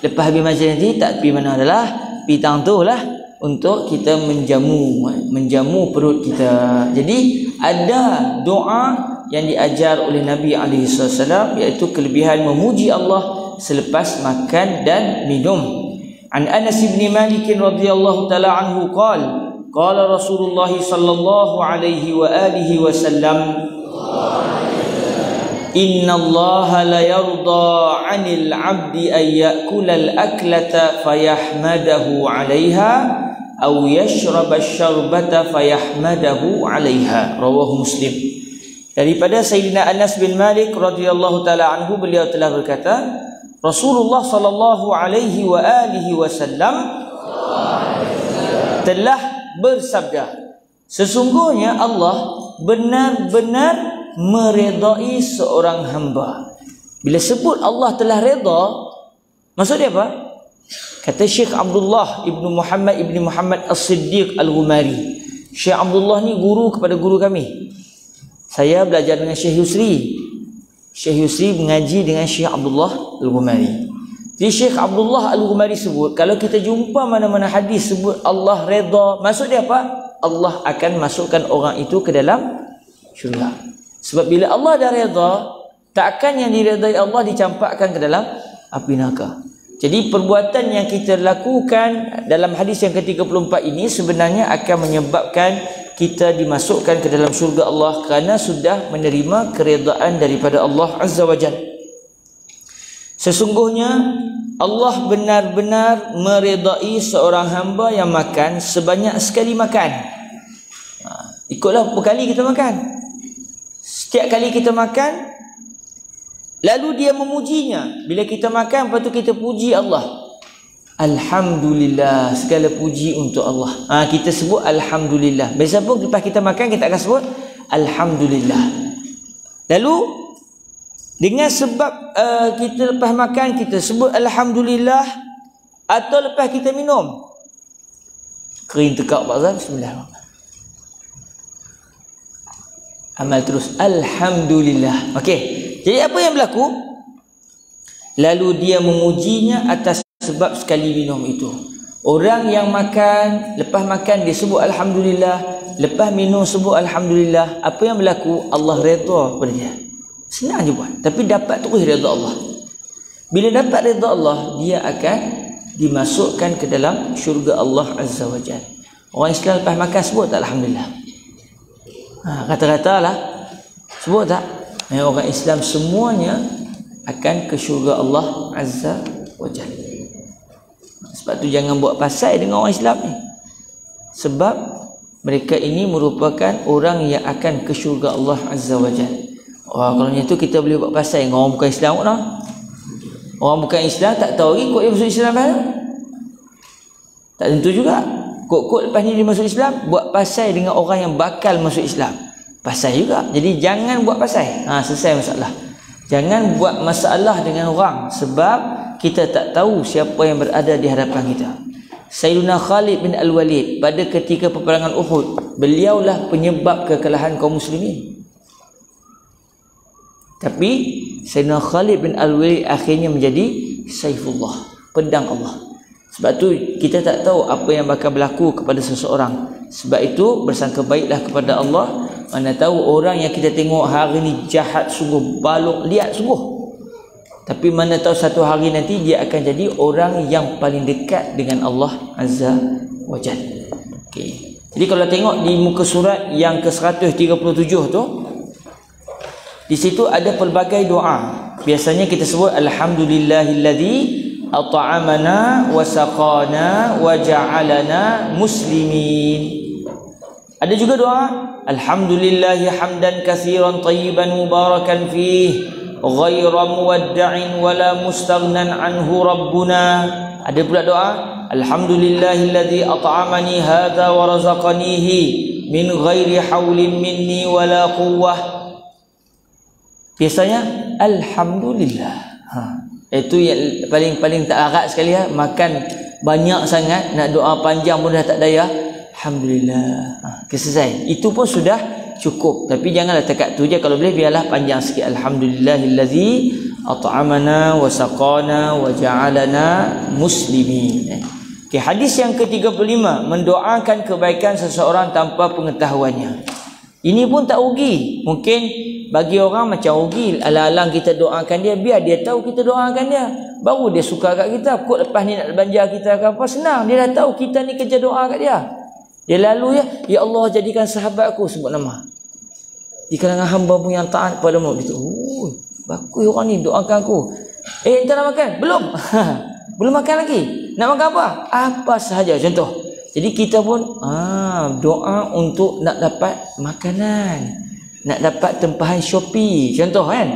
Speaker 1: lepas habis majlis nanti tak pergi mana adalah pergi tang tu lah, untuk kita menjamu perut kita. Jadi ada doa yang diajar oleh Nabi SAW, iaitu kelebihan memuji Allah selepas makan dan minum. An Anas bin Malik radhiyallahu taala anhu qala Rasulullah sallallahu alaihi wa alihi wasallam, inna Allah la yarda 'anil 'abdi an ya'kula al-aklata fayahmadahu 'alayha aw yashraba asy-syarbata fayahmadahu 'alayha. Rawahu Muslim. Daripada Sayyidina Anas bin Malik radhiyallahu taala anhu, beliau telah berkata, Rasulullah sallallahu alaihi wa alihi wasallam telah bersabda, sesungguhnya Allah benar-benar meredai seorang hamba. Bila sebut Allah telah reda, maksud dia apa? Kata Syekh Abdullah ibnu Muhammad As-Siddiq Al-Ghumari. Syekh Abdullah ni guru kepada guru kami. Saya belajar dengan Syekh Yusri. Syekh Yusri mengaji dengan Syekh Abdullah Al-Ghumari. Jadi Syekh Abdullah Al-Ghumari sebut, kalau kita jumpa mana-mana hadis sebut Allah reda, maksud dia apa? Allah akan masukkan orang itu ke dalam syurga. Sebab bila Allah dah reda, takkan yang diredai Allah dicampakkan ke dalam api neraka. Jadi perbuatan yang kita lakukan dalam hadis yang ke-34 ini sebenarnya akan menyebabkan kita dimasukkan ke dalam syurga Allah kerana sudah menerima keredaan daripada Allah Azza wa Jalla. Sesungguhnya Allah benar-benar meredai seorang hamba yang makan sebanyak sekali makan. Ikutlah berapa kali kita makan. Setiap kali kita makan, lalu dia memujinya. Bila kita makan, lepas tu kita puji Allah. Alhamdulillah, segala puji untuk Allah. Kita sebut Alhamdulillah. Biasa pun lepas kita makan, kita akan sebut Alhamdulillah. Lalu dengan sebab kita lepas makan, kita sebut Alhamdulillah. Atau lepas kita minum, kering tekak Pak Zan, bismillahirrahmanirrahim, amal terus Alhamdulillah. Okey, jadi apa yang berlaku? Lalu dia memujinya atas sebab sekali minum itu. Orang yang makan, lepas makan dia sebut Alhamdulillah, lepas minum sebut Alhamdulillah. Apa yang berlaku? Allah redha pada dia. Senang je buat, tapi dapat terus redha Allah. Bila dapat redha Allah, dia akan dimasukkan ke dalam syurga Allah Azza wa Jalla. Orang Islam lepas makan sebut tak Alhamdulillah? Kata-kata lah, sebut tak? Orang Islam semuanya akan ke syurga Allah Azza wa Jalla. Sebab tu jangan buat pasal dengan orang Islam ni. Sebab mereka ini merupakan orang yang akan ke syurga Allah Azza wa Jalla. Kalau macam tu kita boleh buat pasal dengan orang bukan Islam pun dah. Orang bukan Islam tak tahu lagi kod dia masuk Islam kan? Tak tentu juga. Kod-kod lepas ni dia masuk Islam, buat pasal dengan orang yang bakal masuk Islam. Pasal juga. Jadi jangan buat pasal. Selesai masalah. Jangan buat masalah dengan orang sebab kita tak tahu siapa yang berada di hadapan kita. Sayyidina Khalid bin Al-Walid pada ketika peperangan Uhud, beliaulah penyebab kekalahan kaum muslimin. Tapi Sayyidina Khalid bin Al-Walid akhirnya menjadi Saifullah, pedang Allah. Sebab tu kita tak tahu apa yang bakal berlaku kepada seseorang. Sebab itu bersangka baiklah kepada Allah. Mana tahu orang yang kita tengok hari ni jahat sungguh, balok liat sungguh, tapi mana tahu satu hari nanti dia akan jadi orang yang paling dekat dengan Allah Azza wa Jalla. Okey. Jadi kalau tengok di muka surat yang ke-137 tu, di situ ada pelbagai doa. Biasanya kita sebut Alhamdulillahilladzi at'amana wa saqana wa ja'alana muslimin. Ada juga doa Alhamdulillahi hamdan katsiran tayyiban mubarakan fih ghaira muwadda'in wala mustaghnan anhu rabbuna. Ada pula doa Alhamdulillahilladzi at'amani hadza wa razaqanihi min ghairi haulin minni wala quwwah. Biasanya Alhamdulillah. Itu yang paling tak arat sekali ya. Makan banyak sangat, nak doa panjang pun dah tak daya. Alhamdulillah. Selesai. Itu pun sudah cukup. Tapi janganlah tekat tu je. Kalau boleh biarlah panjang sikit. Alhamdulillahillazi at'amana wa saqana wa ja'alana muslimin. Okay, hadis yang ke-35, mendoakan kebaikan seseorang tanpa pengetahuannya. Ini pun tak rugi. Mungkin bagi orang macam rugi, alang-alang kita doakan dia, biar dia tahu kita doakan dia, baru dia suka kat kita. Kod lepas ni nak belanja kita ke apa, senang, dia dah tahu kita ni kerja doa kat dia. Dia lalu ya Allah jadikan sahabat aku, sebut nama di kalangan hamba-Mu yang taat padamu. Dia tu, bagus orang ni doakan aku. Entah nak makan? Belum. Belum makan lagi. Nak makan apa? Apa sahaja contoh. Jadi kita pun doa untuk nak dapat makanan, nak dapat tempahan Shopee contoh kan.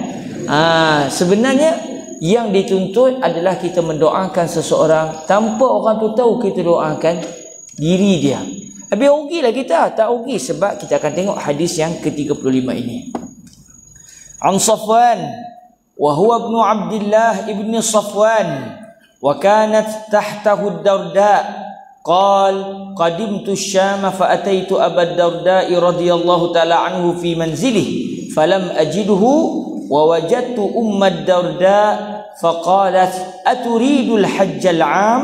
Speaker 1: Sebenarnya yang dituntut adalah kita mendoakan seseorang tanpa orang tu tahu kita doakan diri dia. Habis rugilah kita? Tak rugi, sebab kita akan tengok hadis yang ke-35 ini. An Safwan wa huwa ibnu Abdullah ibn Safwan wa kanat tahtahu ad-Darda قال قدمت الشام فأتيت أبا الدرداء رضي الله تعالى عنه في منزله فلم أجده ووجدت أم الدرداء فقالت أتريد الحج العام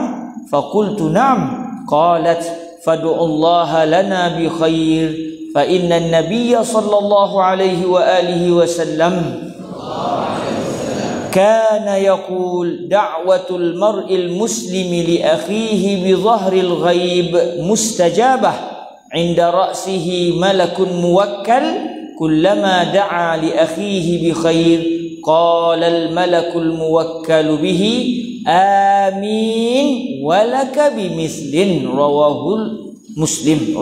Speaker 1: فقلت نعم قالت فادعوا الله لنا بخير فإن النبي صلى الله عليه وآله وسلم kana yaqul da'watul mar'il muslimi li akhihi bi dhahril ghaib mustajabah 'inda ra'sihi malakun muwakkal kullama da'a li akhihi bi khair qala al malakul muwakkal bihi amin walaka bimithlin rawahu muslim.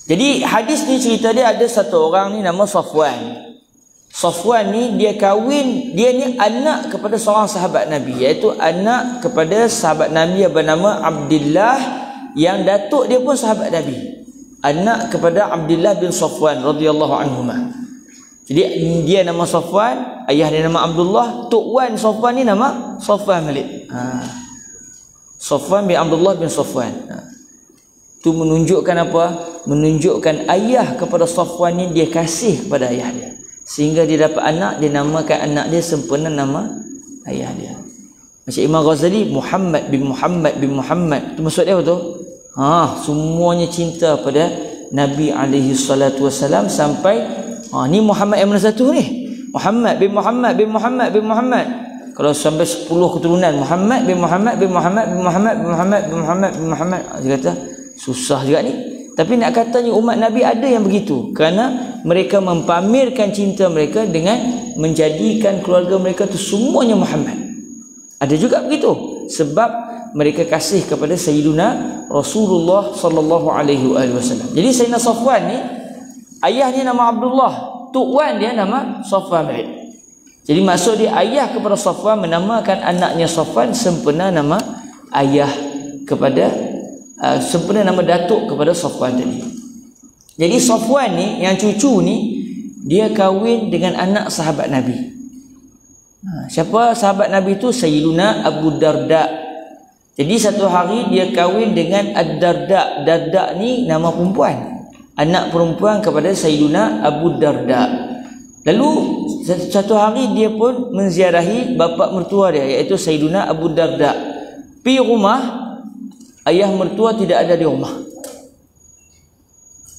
Speaker 1: Jadi hadis ni cerita dia ada satu orang ni nama Safwan. Safwan ni dia ni anak kepada seorang sahabat Nabi, iaitu anak kepada sahabat Nabi yang bernama Abdullah, yang datuk dia pun sahabat Nabi. Anak kepada Abdullah bin Safwan radhiyallahu anhuma. Jadi dia nama Safwan, ayah dia nama Abdullah, tok wan Safwan ni nama Safwan Malik. Safwan bin Abdullah bin Safwan. Itu menunjukkan apa? Menunjukkan ayah kepada Safwan ni dia kasih kepada ayah dia, sehingga dia dapat anak, dia namakan anak dia sempena nama ayah dia. Macam Imam Ghazali, Muhammad bin Muhammad bin Muhammad. Itu maksud dia apa tu? Semuanya cinta pada Nabi alaihi salatu wasalam sampai ni Muhammad yang mana satu ni? Muhammad bin Muhammad bin Muhammad bin Muhammad. Kalau sampai 10 keturunan Muhammad bin Muhammad bin Muhammad bin Muhammad bin Muhammad bin Muhammad bin Muhammad, dia kata susah juga ni. Tapi nak katanya umat Nabi ada yang begitu, kerana mereka mempamerkan cinta mereka dengan menjadikan keluarga mereka tu semuanya Muhammad. Ada juga begitu sebab mereka kasih kepada Sayyiduna Rasulullah sallallahu alaihi wasallam. Jadi Sayyidina Safwan ni ayahnya nama Abdullah, tok wan dia nama Safwan bin. Jadi maksud dia ayah kepada Safwan menamakan anaknya Safwan sempena nama ayah kepada sempena nama datuk kepada Safwan tadi. Jadi Safwan ni yang cucu ni dia kahwin dengan anak sahabat Nabi. Siapa sahabat Nabi tu? Sayyiduna Abu Darda. Jadi satu hari dia kahwin dengan Ad-Darda. Darda ni nama perempuan, anak perempuan kepada Sayyiduna Abu Darda. Lalu satu hari dia pun menziarahi bapa mertua dia, iaitu Sayyiduna Abu Darda. Pi rumah, ayah mertua tidak ada di rumah.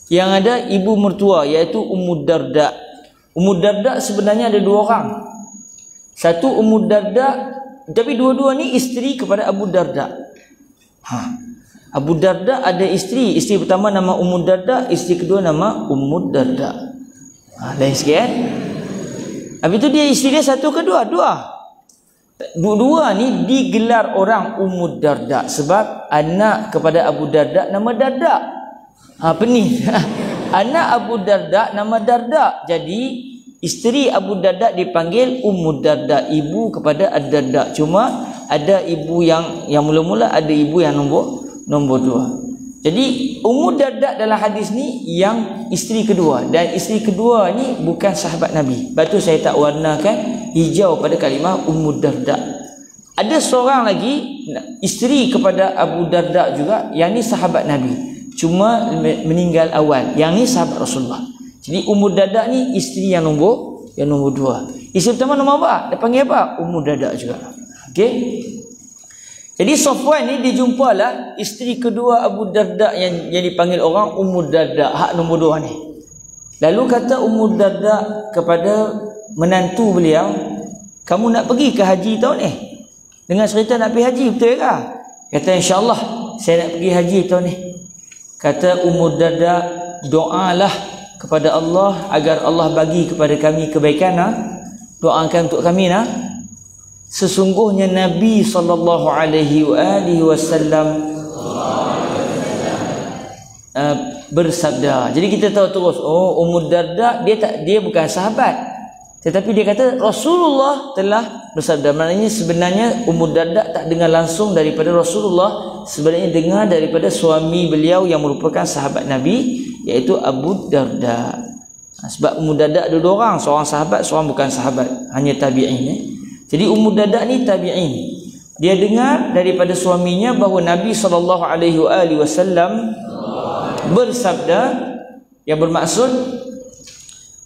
Speaker 1: Yang ada ibu mertua, iaitu Ummu Darda. Ummu Darda sebenarnya ada dua orang. Satu Ummu Darda, tapi dua-dua ni isteri kepada Abu Darda. Abu Darda ada isteri. Isteri pertama nama Ummu Darda, isteri kedua nama Ummu Darda. Lain sikit kan? Habis tu dia isteri dia satu ke dua? Dua ni digelar orang Ummu Darda sebab anak kepada Abu Darda nama Darda. Pening. Anak Abu Darda nama Darda. Jadi isteri Abu Darda dipanggil Ummu Darda, ibu kepada Ad-Darda. Cuma ada ibu yang mula-mula, ada ibu yang nombor dua. Jadi Ummu Darda dalam hadis ni yang isteri kedua, dan isteri kedua ni bukan sahabat Nabi. Sebab tu saya tak warnakan hijau pada kalimah Ummu Darda. Ada seorang lagi isteri kepada Abu Darda juga, yang ni sahabat Nabi, cuma meninggal awal. Yang ni sahabat Rasulullah. Jadi Ummu Darda ni isteri yang nombor dua. Isteri pertama nombor apa? Dia panggil apa? Ummu Darda juga. Okey. Jadi Safwan ni dijumpalah isteri kedua Abu Darda yang dipanggil orang Ummu Darda, hak nombor dua ni. Lalu kata Ummu Darda kepada menantu beliau, kamu nak pergi ke haji tahun ni? Dengan cerita nak pergi haji, betul ke? Kata insya-Allah saya nak pergi haji tahun ni. Kata Ummu Darda, doalah kepada Allah agar Allah bagi kepada kami kebaikan. Doakan untuk kami Sesungguhnya Nabi sallallahu alaihi wasallam bersabda. Jadi kita tahu terus, Ummu Darda dia bukan sahabat, tetapi dia kata Rasulullah telah bersabda. Maknanya sebenarnya Ummu Darda tak dengar langsung daripada Rasulullah, sebenarnya dengar daripada suami beliau yang merupakan sahabat Nabi, iaitu Abu Darda. Sebab Ummu Darda ada dua orang, seorang sahabat, seorang bukan sahabat, hanya tabi'in. Jadi Ummu Darda ni tabi'in. Dia dengar daripada suaminya bahawa Nabi SAW bersabda, yang bermaksud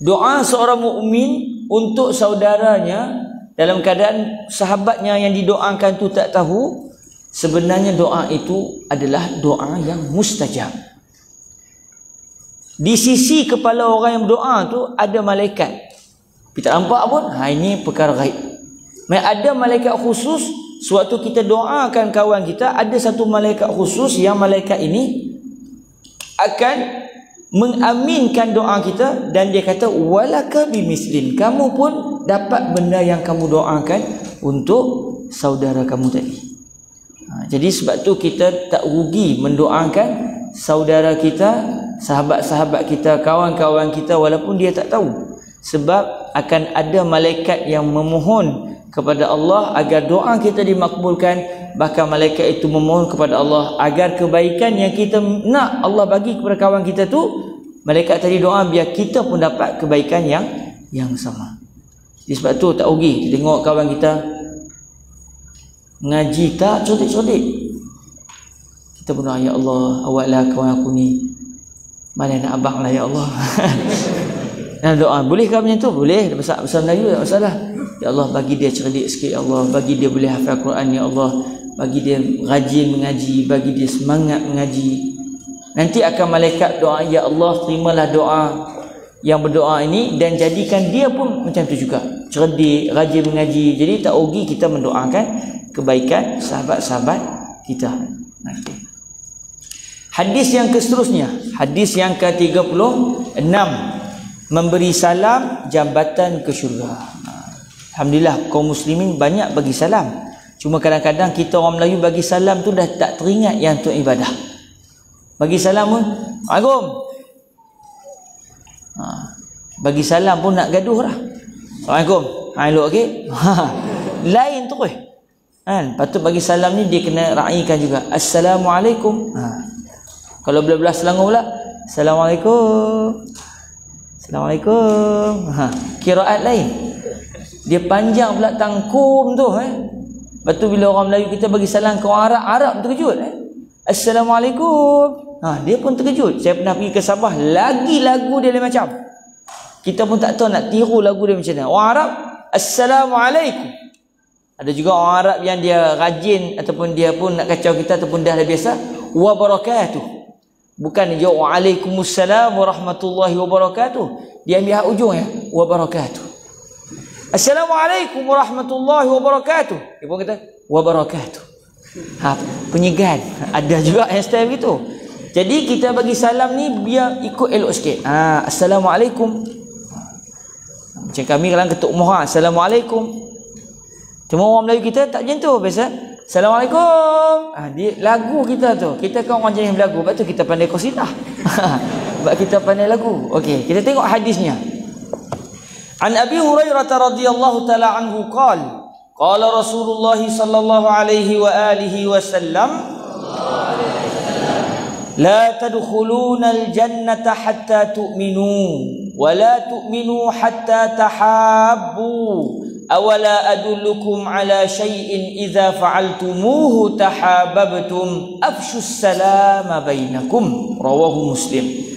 Speaker 1: doa seorang mukmin untuk saudaranya dalam keadaan sahabatnya yang didoakan tu tak tahu, sebenarnya doa itu adalah doa yang mustajab. Di sisi kepala orang yang berdoa tu ada malaikat. Kita nampak pun, ini perkara gaib. Ada malaikat khusus, sewaktu kita doakan kawan kita, ada satu malaikat khusus yang malaikat ini akan mengaminkan doa kita, dan dia kata walaka bimislin, kamu pun dapat benda yang kamu doakan untuk saudara kamu tadi. Jadi sebab tu kita tak rugi mendoakan saudara kita, sahabat-sahabat kita, kawan-kawan kita, walaupun dia tak tahu. Sebab akan ada malaikat yang memohon kepada Allah agar doa kita dimakbulkan. Bahkan malaikat itu memohon kepada Allah agar kebaikan yang kita nak Allah bagi kepada kawan kita tu, malaikat tadi doa biar kita pun dapat kebaikan yang sama. Jadi sebab tu tak rugi tengok kawan kita ngaji tak cerdik-cerdik, kita pun doa, ya Allah, awaklah kawan aku ni, mana nak abang lah ya Allah. Nah, doa boleh ke macam tu? Boleh, bahasa Melayu tak masalah. Ya Allah, bagi dia cerdik sikit ya Allah, bagi dia boleh hafal Quran ya Allah, bagi dia rajin mengaji, bagi dia semangat mengaji. Nanti akan malaikat doa, ya Allah, terimalah doa yang berdoa ini dan jadikan dia pun macam tu juga, cerdik, rajin mengaji. Jadi tak rugi kita mendoakan kebaikan sahabat-sahabat kita. Hadis yang seterusnya, hadis yang ke-36, memberi salam jambatan ke syurga. Alhamdulillah kaum muslimin banyak bagi salam. Cuma kadang-kadang kita orang Melayu bagi salam tu dah tak teringat yang untuk ibadah. Bagi salam pun Assalamualaikum. Bagi salam pun nak gaduh dah. Assalamualaikum. Elok okey. Lain terus. Patut bagi salam ni dia kena raikan juga. Assalamualaikum. Kalau belah-belah Selangor pula, Assalamualaikum. Assalamualaikum. Qiraat lain. Dia panjang pula tangkum tu. Lepas tu bila orang Melayu kita bagi salam ke orang Arab, Arab terkejut. Assalamualaikum. Dia pun terkejut. Saya pernah pergi ke Sabah, lagi lagu dia lain macam. Kita pun tak tahu nak tiru lagu dia macam mana. Orang Arab, Assalamualaikum. Ada juga orang Arab yang dia rajin ataupun dia pun nak kacau kita ataupun dah biasa, wa barakatuh. Bukan dia jawab waalaikumsalam warahmatullahi wabarakatuh. Dia ambil hak ujung ya, wa barakatuh. Assalamualaikum warahmatullahi wabarakatuh. Dia pun kata wa barakatuh. Penyegan. Ada juga yang style begitu. Jadi kita bagi salam ni biar ikut elok sikit. Assalamualaikum. Macam kami kalau ketuk umrah, Assalamualaikum. Cuma orang Melayu kita tak macam tu biasa. Assalamualaikum. Dia lagu kita tu. Kita kan orang jenis berlagu. Sebab tu kita pandai qasidah. Sebab kita pandai lagu. Okey, kita tengok hadisnya. An Abi Hurairah radhiyallahu taala anhu qala qala Rasulullah sallallahu alaihi wa alihi wasallam la tadkhuluna al-jannata hatta tu'minu wa la tu'minu hatta tahabbu. Awala adullukum ala syai'in idza fa'altumuhu tahabbabtum afshus salama bainakum. Rawahu Muslim.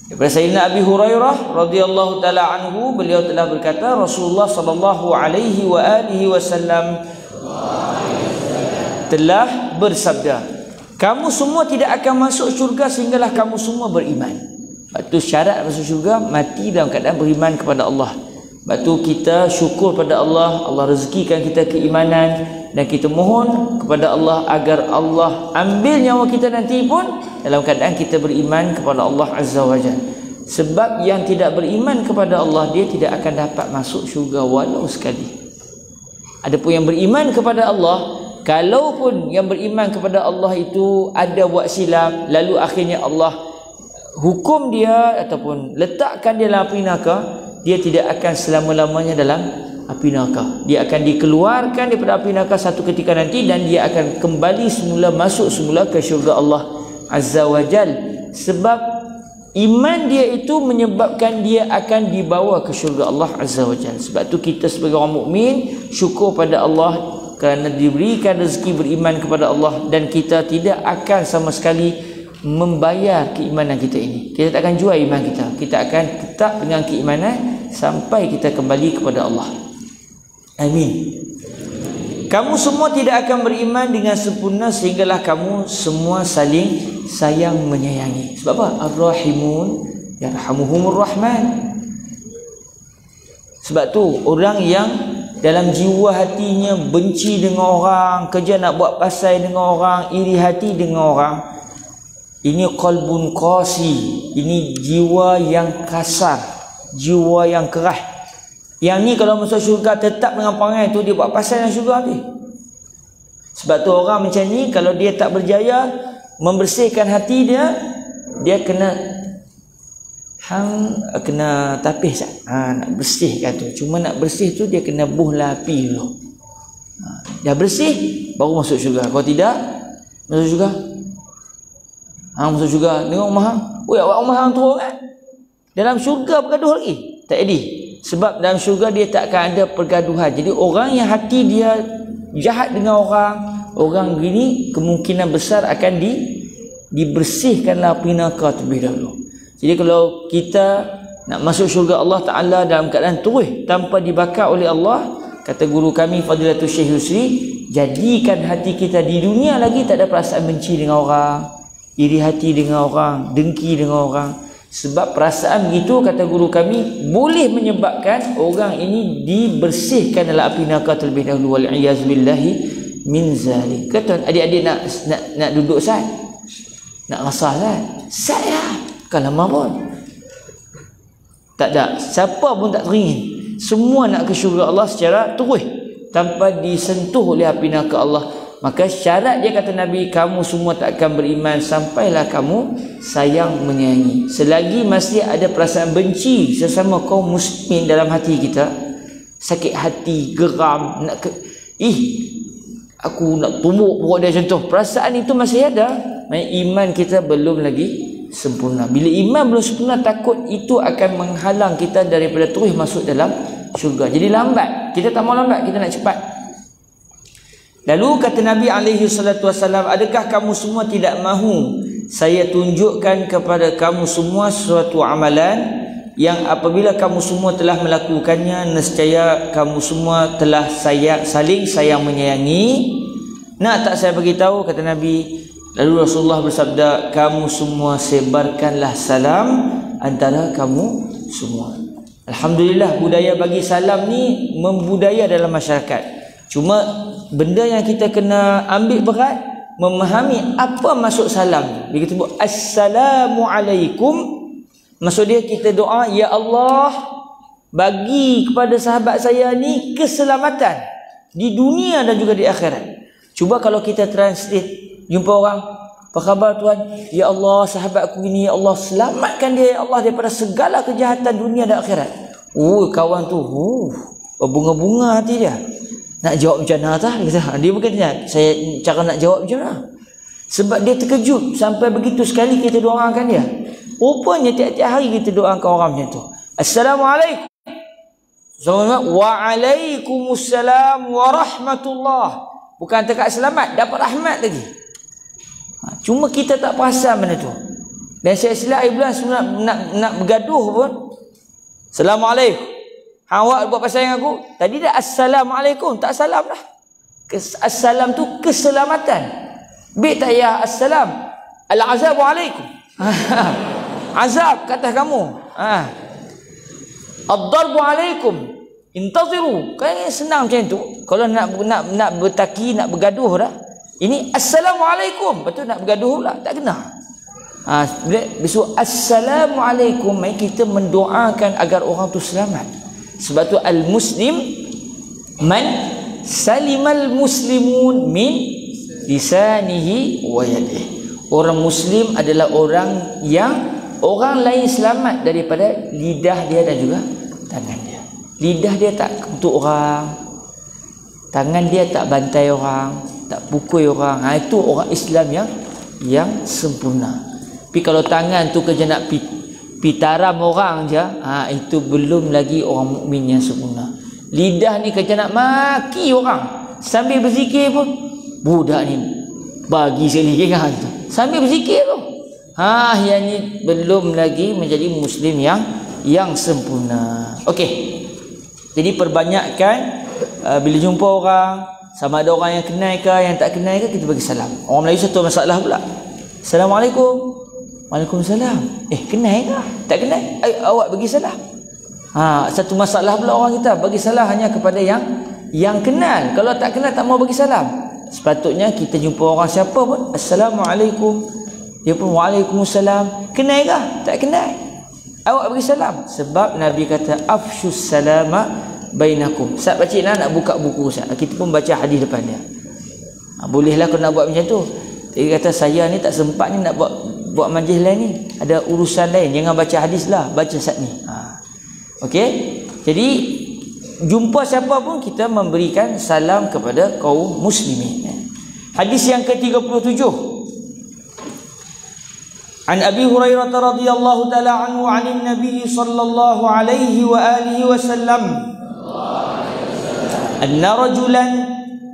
Speaker 1: Daripada Sayyidina Abi Hurairah radhiyallahu taala anhu, beliau telah berkata, Rasulullah sallallahu alaihi wa alihi wasallam telah bersabda, kamu semua tidak akan masuk syurga sehinggalah kamu semua beriman. Sebab tu syarat masuk syurga mati dalam keadaan beriman kepada Allah. Sebab tu kita syukur pada Allah, Allah rezekikan kita keimanan, dan kita mohon kepada Allah agar Allah ambil nyawa kita nanti pun dalam keadaan kita beriman kepada Allah Azza wa Jalla. Sebab yang tidak beriman kepada Allah, dia tidak akan dapat masuk syurga walau sekali. Adapun yang beriman kepada Allah, kalaupun yang beriman kepada Allah itu ada buat silap, lalu akhirnya Allah hukum dia ataupun letakkan dia dalam api neraka, dia tidak akan selama-lamanya dalam api neraka. Dia akan dikeluarkan daripada api neraka satu ketika nanti, dan dia akan kembali semula, masuk semula ke syurga Allah Azza wa Jal. Sebab iman dia itu menyebabkan dia akan dibawa ke syurga Allah Azza wa Jal. Sebab tu kita sebagai orang mukmin syukur pada Allah kerana diberikan rezeki beriman kepada Allah, dan kita tidak akan sama sekali membayar keimanan kita ini. Kita tak akan jual iman kita. Kita akan tetap dengan keimanan sampai kita kembali kepada Allah. Amin. Kamu semua tidak akan beriman dengan sempurna sehinggalah kamu semua saling sayang menyayangi. Sebab apa? Ar-Rahimun yarhamuhumur Rahman. Sebab tu orang yang dalam jiwa hatinya benci dengan orang, kerja nak buat pasal dengan orang, iri hati dengan orang, ini qalbun qasi, ini jiwa yang kasar, jiwa yang keras. Yang ni kalau masuk syurga tetap dengan perangai tu, dia buat pasal dengan syurga ni. Sebab tu orang macam ni kalau dia tak berjaya membersihkan hati dia, dia kena tapis nak bersihkan tu. Cuma nak bersih tu dia kena buhlah api dulu. Dah bersih baru masuk syurga. Kalau tidak masuk syurga. Masuk syurga tengok rumah hang. Oi, awak rumah hang turun kan? Dalam syurga bergaduh lagi. Tak jadi. Sebab dalam syurga dia tak akan ada pergaduhan. Jadi orang yang hati dia jahat dengan orang gini kemungkinan besar akan dibersihkanlah api neraka terlebih dahulu. Jadi kalau kita nak masuk syurga Allah Ta'ala dalam keadaan terus tanpa dibakar oleh Allah, kata guru kami Fadilatul Syekh Yusri, jadikan hati kita di dunia lagi tak ada perasaan benci dengan orang, iri hati dengan orang, dengki dengan orang. Sebab perasaan begitu, kata guru kami, boleh menyebabkan orang ini dibersihkan dalam api neraka terlebih dahulu. Wal'iyazubillahi min zalik. Kata adik-adik nak duduk sat? Nak rasah sat? Sat ya. Bukan lama pun. Tak ada. Siapa pun tak teringin. Semua nak ke syurga Allah secara terus, tanpa disentuh oleh api neraka Allah. Maka syarat dia, kata Nabi, kamu semua tak akan beriman sampailah kamu sayang menyayangi. Selagi masih ada perasaan benci sesama kaum muslimin dalam hati kita, sakit hati, geram, aku nak tumbuk perut dia contoh, perasaan itu masih ada, maknanya iman kita belum lagi sempurna. Bila iman belum sempurna, takut itu akan menghalang kita daripada terus masuk dalam syurga. Jadi lambat. Kita tak mau lambat, kita nak cepat. Lalu kata Nabi SAW, adakah kamu semua tidak mahu saya tunjukkan kepada kamu semua suatu amalan yang apabila kamu semua telah melakukannya, nescaya kamu semua telah saling sayang menyayangi? Nak tak saya beritahu, kata Nabi. Lalu Rasulullah bersabda, kamu semua sebarkanlah salam antara kamu semua. Alhamdulillah, budaya bagi salam ni membudaya dalam masyarakat. Cuma benda yang kita kena ambil berat, memahami apa maksud salam. Bila kita sebut Assalamualaikum, maksud dia kita doa, ya Allah, bagi kepada sahabat saya ni keselamatan di dunia dan juga di akhirat. Cuba kalau kita translate, jumpa orang, apa khabar tuan? Ya Allah, sahabat aku ini, ya Allah, selamatkan dia, ya Allah, daripada segala kejahatan dunia dan akhirat. Kawan tu bunga-bunga hati dia. Nak jawab macam mana tak? Dia bukan tanya saya cara nak jawab macam mana. Sebab dia terkejut sampai begitu sekali kita doakan dia. Rupanya tiap-tiap hari kita doakan orang macam tu. Assalamualaikum. Waalaikumsalam warahmatullah. Bukan dekat selamat, dapat rahmat lagi. Cuma kita tak perasan benda tu. Dan saya silap Iblis nak bergaduh pun. Assalamualaikum. Awak buat pasal dengan aku. Tadi dah Assalamualaikum, tak salam dah. Assalam tu keselamatan. Bik tak ya assalam. Al-azabu alaikum. Azab kata kamu. Ad-darbu alaikum. Intaziru. Kan senang macam tu. Kalau nak bertaki, nak bergaduh dah. Ini Assalamualaikum. Betul nak bergaduh pula. Tak kena. Besok Assalamualaikum, mari kita mendoakan agar orang tu selamat. Sebab tu al-muslim man salimal muslimun min lisanihi wa yadihi. Orang muslim adalah orang yang orang lain selamat daripada lidah dia dan juga tangan dia. Lidah dia tak kutuk orang, tangan dia tak bantai orang, tak pukul orang. Itu orang Islam yang sempurna. Tapi kalau tangan tu kerja nak pitaram orang je, itu belum lagi orang mukmin yang sempurna. Lidah ni kerja nak maki orang sambil berzikir pun. Budak ni bagi sekali kan tu. Sambil berzikir tu. Yang ni belum lagi menjadi muslim yang sempurna. Okey. Jadi perbanyakkan bila jumpa orang, sama ada orang yang kenal ke yang tak kenal ke, kita bagi salam. Orang Melayu satu masalah pula. Assalamualaikum. Waalaikumsalam. Kenal ke? Tak kenal? Awak bagi salam. Satu masalah pula orang kita bagi salam hanya kepada yang kenal. Kalau tak kenal tak mau bagi salam. Sepatutnya kita jumpa orang siapa pun, Assalamualaikum, dia pun Waalaikumsalam. Kenal ke? Tak kenal, awak bagi salam. Sebab Nabi kata afshus salama bainakum. Ustaz pakcik nak buka buku Ustaz, kita pun baca hadis depan dia. Bolehlah kau nak buat macam tu. Dia kata saya ni tak sempat ni nak buat majlis lain ni, ada urusan lain, jangan baca hadis lah, baca Ustaz ni. Okey. Jadi jumpa siapa pun kita memberikan salam kepada kaum muslimin. Hadis yang ke-37. An Abi Hurairah radhiyallahu taala anhu 'anil Nabi sallallahu alaihi wa alihi wasallam anna rajulan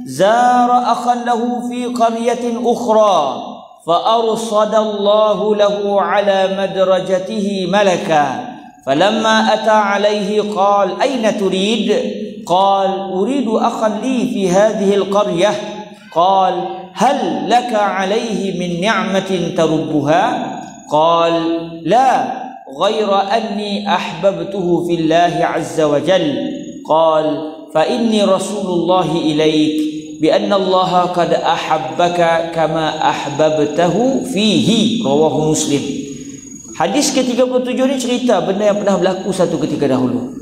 Speaker 1: zara akhan lahu fi qaryatin ukhra fa arsadallahu lahu ala madrajatihi malaka falamma ata alaihi qala ayna turid qala uridu akhan li fi hadhihi alqaryah qala hal laka alayhi min ni'matin tarubbuha قال لا غير أني أحببته في الله عز وجل قال فإني رسول الله إليك بأن الله قد أحبك كما أحببته فيه رواه مسلم. Hadis ke-37 ni cerita benda yang pernah berlaku satu ketika dahulu.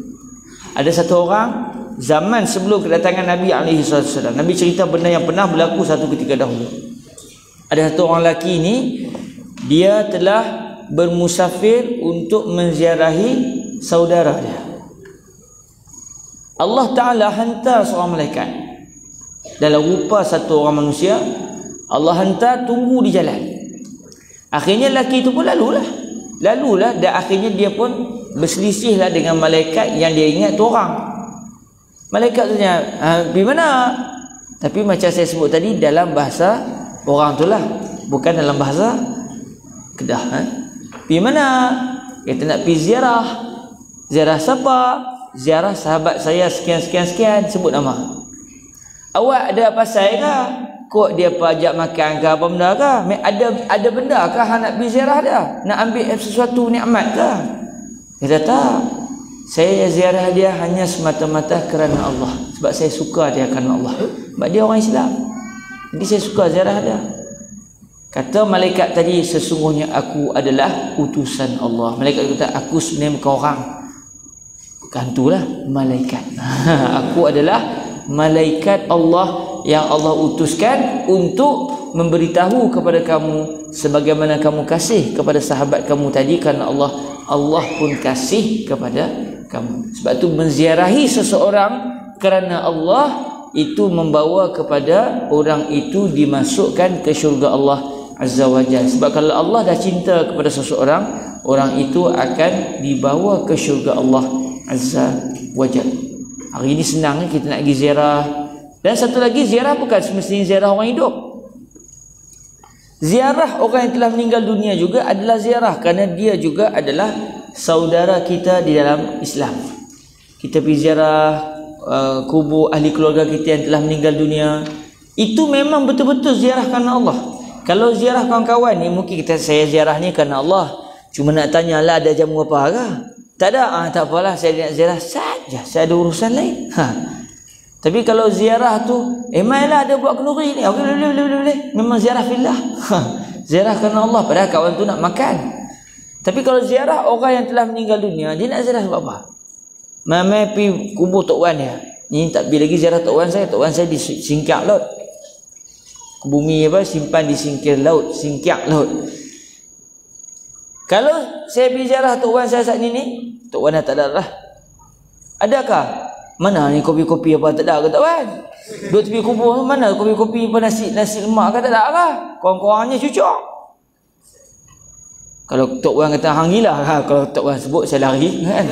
Speaker 1: Ada satu orang zaman sebelum kedatangan Nabi SAW, Nabi cerita benda yang pernah berlaku satu ketika dahulu. Ada satu orang lelaki ni, dia telah bermusafir untuk menziarahi saudara dia. Allah Ta'ala hantar seorang malaikat dalam rupa satu orang manusia. Allah hantar tunggu di jalan. Akhirnya lelaki itu pun lalulah dan akhirnya dia pun berselisihlah dengan malaikat yang dia ingat tu orang. Malaikat tu tanya, pergi mana? Tapi macam saya sebut tadi, dalam bahasa orang tu lah, bukan dalam bahasa Kedah. Pergi mana? Kita nak pergi ziarah. Ziarah siapa? Ziarah sahabat saya sekian, sebut nama. Awak ada pasal ke? Kok dia ajak makan ke apa benda ke? Ada benda ke hang nak pergi ziarah dia? Nak ambil sesuatu nikmat ke? Dia kata tak. Saya ziarah dia hanya semata-mata kerana Allah. Sebab saya suka dia kerana Allah. Sebab dia orang Islam. Jadi saya suka ziarah dia. Kata malaikat tadi, sesungguhnya aku adalah utusan Allah. Malaikat kata, aku sebenarnya bukan orang. Bukan itulah malaikat. Aku adalah malaikat Allah yang Allah utuskan untuk memberitahu kepada kamu sebagaimana kamu kasih kepada sahabat kamu tadi, kerana Allah pun kasih kepada kamu. Sebab itu menziarahi seseorang kerana Allah itu membawa kepada orang itu dimasukkan ke syurga Allah Azza wa Jalla. Sebab kalau Allah dah cinta kepada seseorang, orang itu akan dibawa ke syurga Allah Azza wa Jalla. Hari ini senang kita nak pergi ziarah. Dan satu lagi, ziarah bukan semestinya ziarah orang hidup. Ziarah orang yang telah meninggal dunia juga adalah ziarah, kerana dia juga adalah saudara kita di dalam Islam. Kita pergi ziarah kubur ahli keluarga kita yang telah meninggal dunia, itu memang betul-betul ziarah kerana Allah. Kalau ziarah kawan-kawan ni, mungkin saya ziarah ni kerana Allah, cuma nak tanya lah ada jamu apa ke? Tak ada, tak apalah, saya nak ziarah saja, saya ada urusan lain. Tapi kalau ziarah tu, mainlah ada buat kenduri ni, okay, boleh. Memang ziarah fillah. Ziarah kerana Allah, padahal kawan tu nak makan. Tapi kalau ziarah orang yang telah meninggal dunia, dia nak ziarah sebab apa? Mamai pergi kubur Tok Wan dia. Ni tak pergi lagi ziarah Tok Wan saya. Tok Wan saya di Singkiak Laut. Bumi apa simpan di singkir laut, Singkiak Laut. Kalau saya pergi ziarah Tok Wan saya saat ni, Tok Wan dah tak ada lah. Adakah? Mana ni kopi-kopi apa tak ada ke Tok Wan? Duk tepi kubur mana kopi-kopi apa nasi lemak ke tak ada ke? Korang-korangnya cucuk. Kalau Tok Wan kata hang gila, kalau Tok Wan sebut saya lari kan.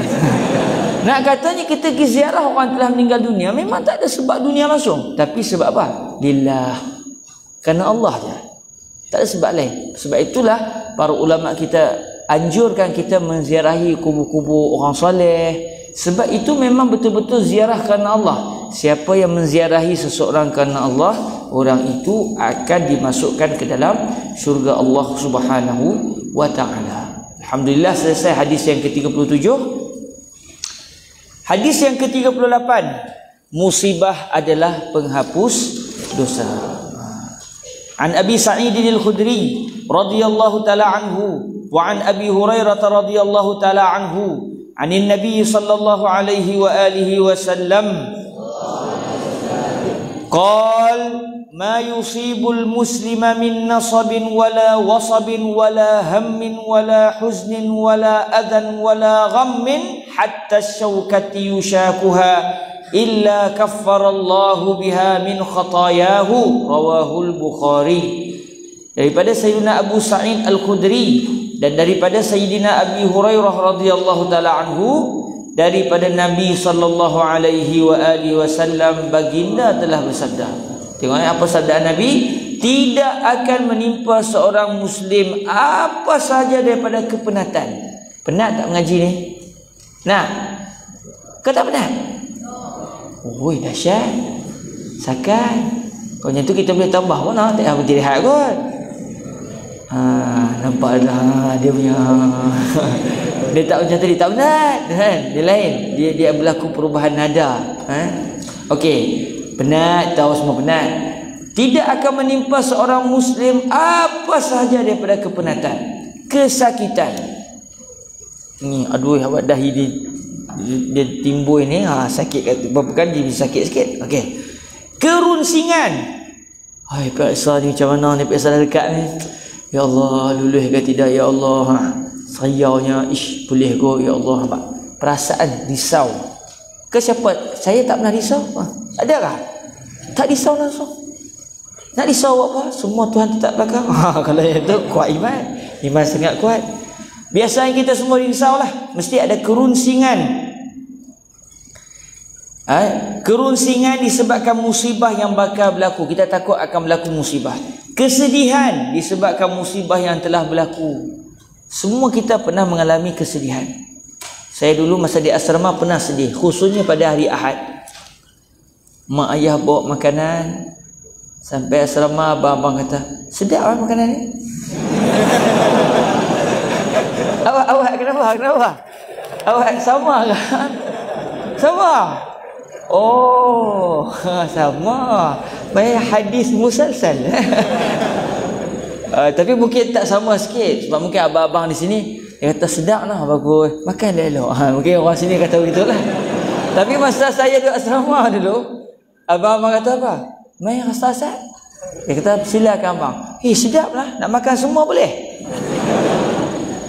Speaker 1: Nak katanya kita pergi ziarah orang telah meninggal dunia, memang tak ada sebab dunia langsung, tapi sebab apa? Lillah, kerana Allah je. Tak ada sebab lain. Sebab itulah para ulama kita anjurkan kita menziarahi kubur-kubur orang soleh. Sebab itu memang betul-betul ziarah kerana Allah. Siapa yang menziarahi seseorang kerana Allah, orang itu akan dimasukkan ke dalam syurga Allah Subhanahu wa ta'ala. Alhamdulillah, selesai hadis yang ke-37. Hadis yang ke-38, musibah adalah penghapus dosa. An Abi Sa'id al-Khudri radhiyallahu taala anhu wa an Abi Hurairah radhiyallahu taala anhu anin Nabi sallallahu alaihi wa alihi wasallam qala ma yusibul muslima min nasabin wala wasabin wala hammin wala huznin wala adan wala ghammin hatta syawkati yushakuha illa kaffarallahu biha min khatayahu, rawahul Bukhari. Daripada Sayyidina Abu Sa'id Al-Khudri dan daripada Sayyidina Abi Hurairah radhiyallahu taala anhu, daripada Nabi sallallahu alaihi wa alihi wasallam, baginda telah bersabda. Tengok apa sabda Nabi, tidak akan menimpa seorang muslim apa sahaja daripada kepenatan. Penat tak mengaji ni? Nak? Kau tak penat? Oi, dahsyat. Sakan. Kalau macam tu kita boleh tambah mana? Tak payah berhenti rehat kot. Nampak dah dia punya dia tak macam tadi, tak penat kan? Dia lain. Dia berlaku perubahan nada. Okey. Penat, tahu semua penat. Tidak akan menimpa seorang muslim apa sahaja daripada kepenatan, kesakitan. Ni aduh awak dahi dia timbul ni, sakit kat bukan dia sakit sikit. Okey. Kerunsingan. Hai, periksa ni macam mana ni, periksa dekat ni. Ya Allah, lulus ke tidak ya Allah? Sayaunya boleh ke ya Allah? Perasaan risau. Ke siapa? Saya tak pernah risau. Adakah? Tak risau langsung. Nak risau apa? Semua Tuhan tetap belakang. Kalau itu kuat iman. Iman sangat kuat. Biasanya kita semua risaulah. Mesti ada kerunsingan. Kerunsingan disebabkan musibah yang bakal berlaku. Kita takut akan berlaku musibah. Kesedihan disebabkan musibah yang telah berlaku. Semua kita pernah mengalami kesedihan. Saya dulu masa di asrama pernah sedih, khususnya pada hari Ahad. Mak ayah bawa makanan sampai asrama, abang-abang kata, sedap lah makanan ni. Awak kenapa? Awak sama kan? Sama. Oh, sama. Baik, hadis musalsal. Tapi mungkin tak sama sikit. Sebab mungkin abang-abang di sini dia kata sedap lah, bagus, makan elok. Mungkin orang sini kata begitulah. Tapi masa saya duduk asrama dulu, abang-abang kata apa? Mai rasa asal? Dia kata silakan abang. Sedap lah, nak makan semua boleh?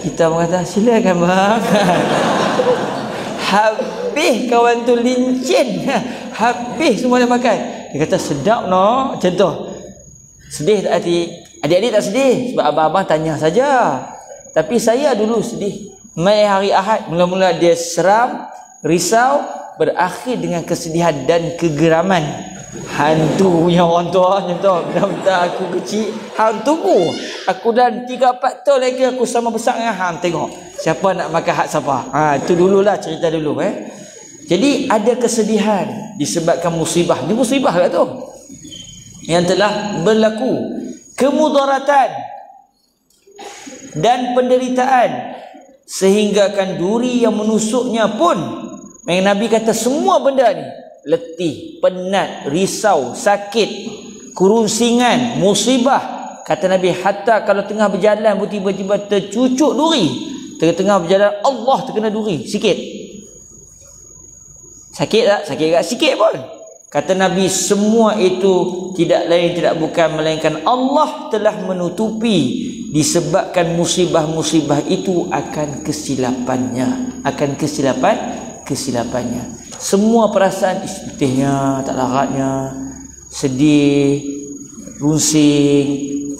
Speaker 1: Kita kata silakan bang. Habis kawan tu lincin. Habis semua dia makan. Dia kata sedap no. Macam tu. Sedih tak hati? Adik-adik tak sedih sebab abang-abang tanya saja. Tapi saya dulu sedih. Mai hari Ahad mula-mula dia seram, risau, berakhir dengan kesedihan dan kegeraman. Hantu punya orang tua macam tu. Benda-benda aku kecil, hantu aku dan 3-4 tahun lagi aku sama besar dengan hang. Tengok siapa nak makan hak siapa. Itu dululah cerita dulu. Jadi ada kesedihan disebabkan musibah. Ini musibah lah tu yang telah berlaku. Kemudaratan dan penderitaan sehinggakan duri yang menusuknya pun. Nabi kata semua benda ni, letih, penat, risau, sakit, kerunsingan, musibah. Kata Nabi, hatta kalau tengah berjalan tiba-tiba tercucuk duri. Tengah-tengah berjalan Allah terkena duri sikit. Sakit tak? Sakit tak? Sikit pun. Kata Nabi, semua itu tidak lain tidak bukan melainkan Allah telah menutupi disebabkan musibah-musibah itu akan kesilapannya. Kesilapannya. Semua perasaan letihnya, tak laratnya, sedih, runsing,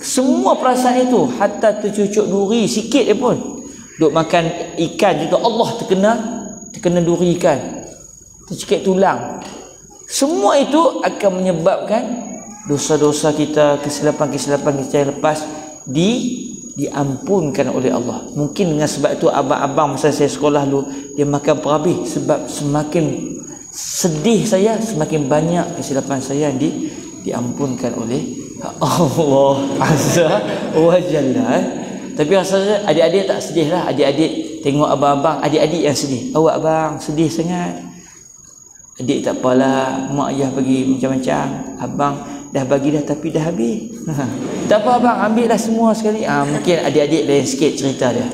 Speaker 1: semua perasaan itu hatta tercucuk duri sikit dia pun. Duk makan ikan juga Allah terkena duri ikan. Tercekik tulang. Semua itu akan menyebabkan dosa-dosa kita, kesilapan-kesilapan kita yang lepas diampunkan oleh Allah. Mungkin dengan sebab itu abang-abang masa saya sekolah dulu dia makan perhabis, sebab semakin sedih saya semakin banyak kesilapan saya yang diampunkan oleh Allah Azza wa Jalla. Tapi rasanya adik-adik tak sedih lah. Adik-adik tengok abang-abang, adik-adik yang sedih. Awak abang sedih sangat. Adik tak apalah, mak ayah bagi macam-macam, abang dah bagi dah tapi dah habis. Tak apa abang, ambil dah semua sekali. Mungkin adik-adik lain sikit cerita dia.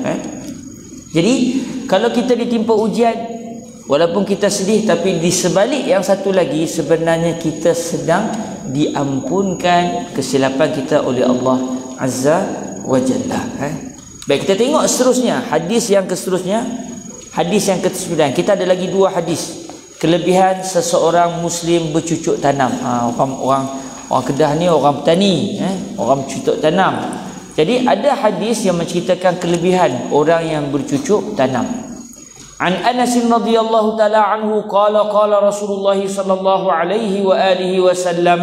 Speaker 1: Jadi kalau kita ditimpa ujian, walaupun kita sedih, tapi di sebalik yang satu lagi, sebenarnya kita sedang diampunkan kesilapan kita oleh Allah Azza wa Jalla. Baik, kita tengok seterusnya, hadis yang seterusnya, hadis yang ke-9. Kita ada lagi 2 hadis. Kelebihan seseorang Muslim bercucuk tanam. Orang Kedah ni orang petani, orang bercucuk tanam. Jadi ada hadis yang menceritakan kelebihan orang yang bercucuk tanam. An Anas radhiyallahu taala anhu qala qala Rasulullah sallallahu alaihi wa alihi wasallam,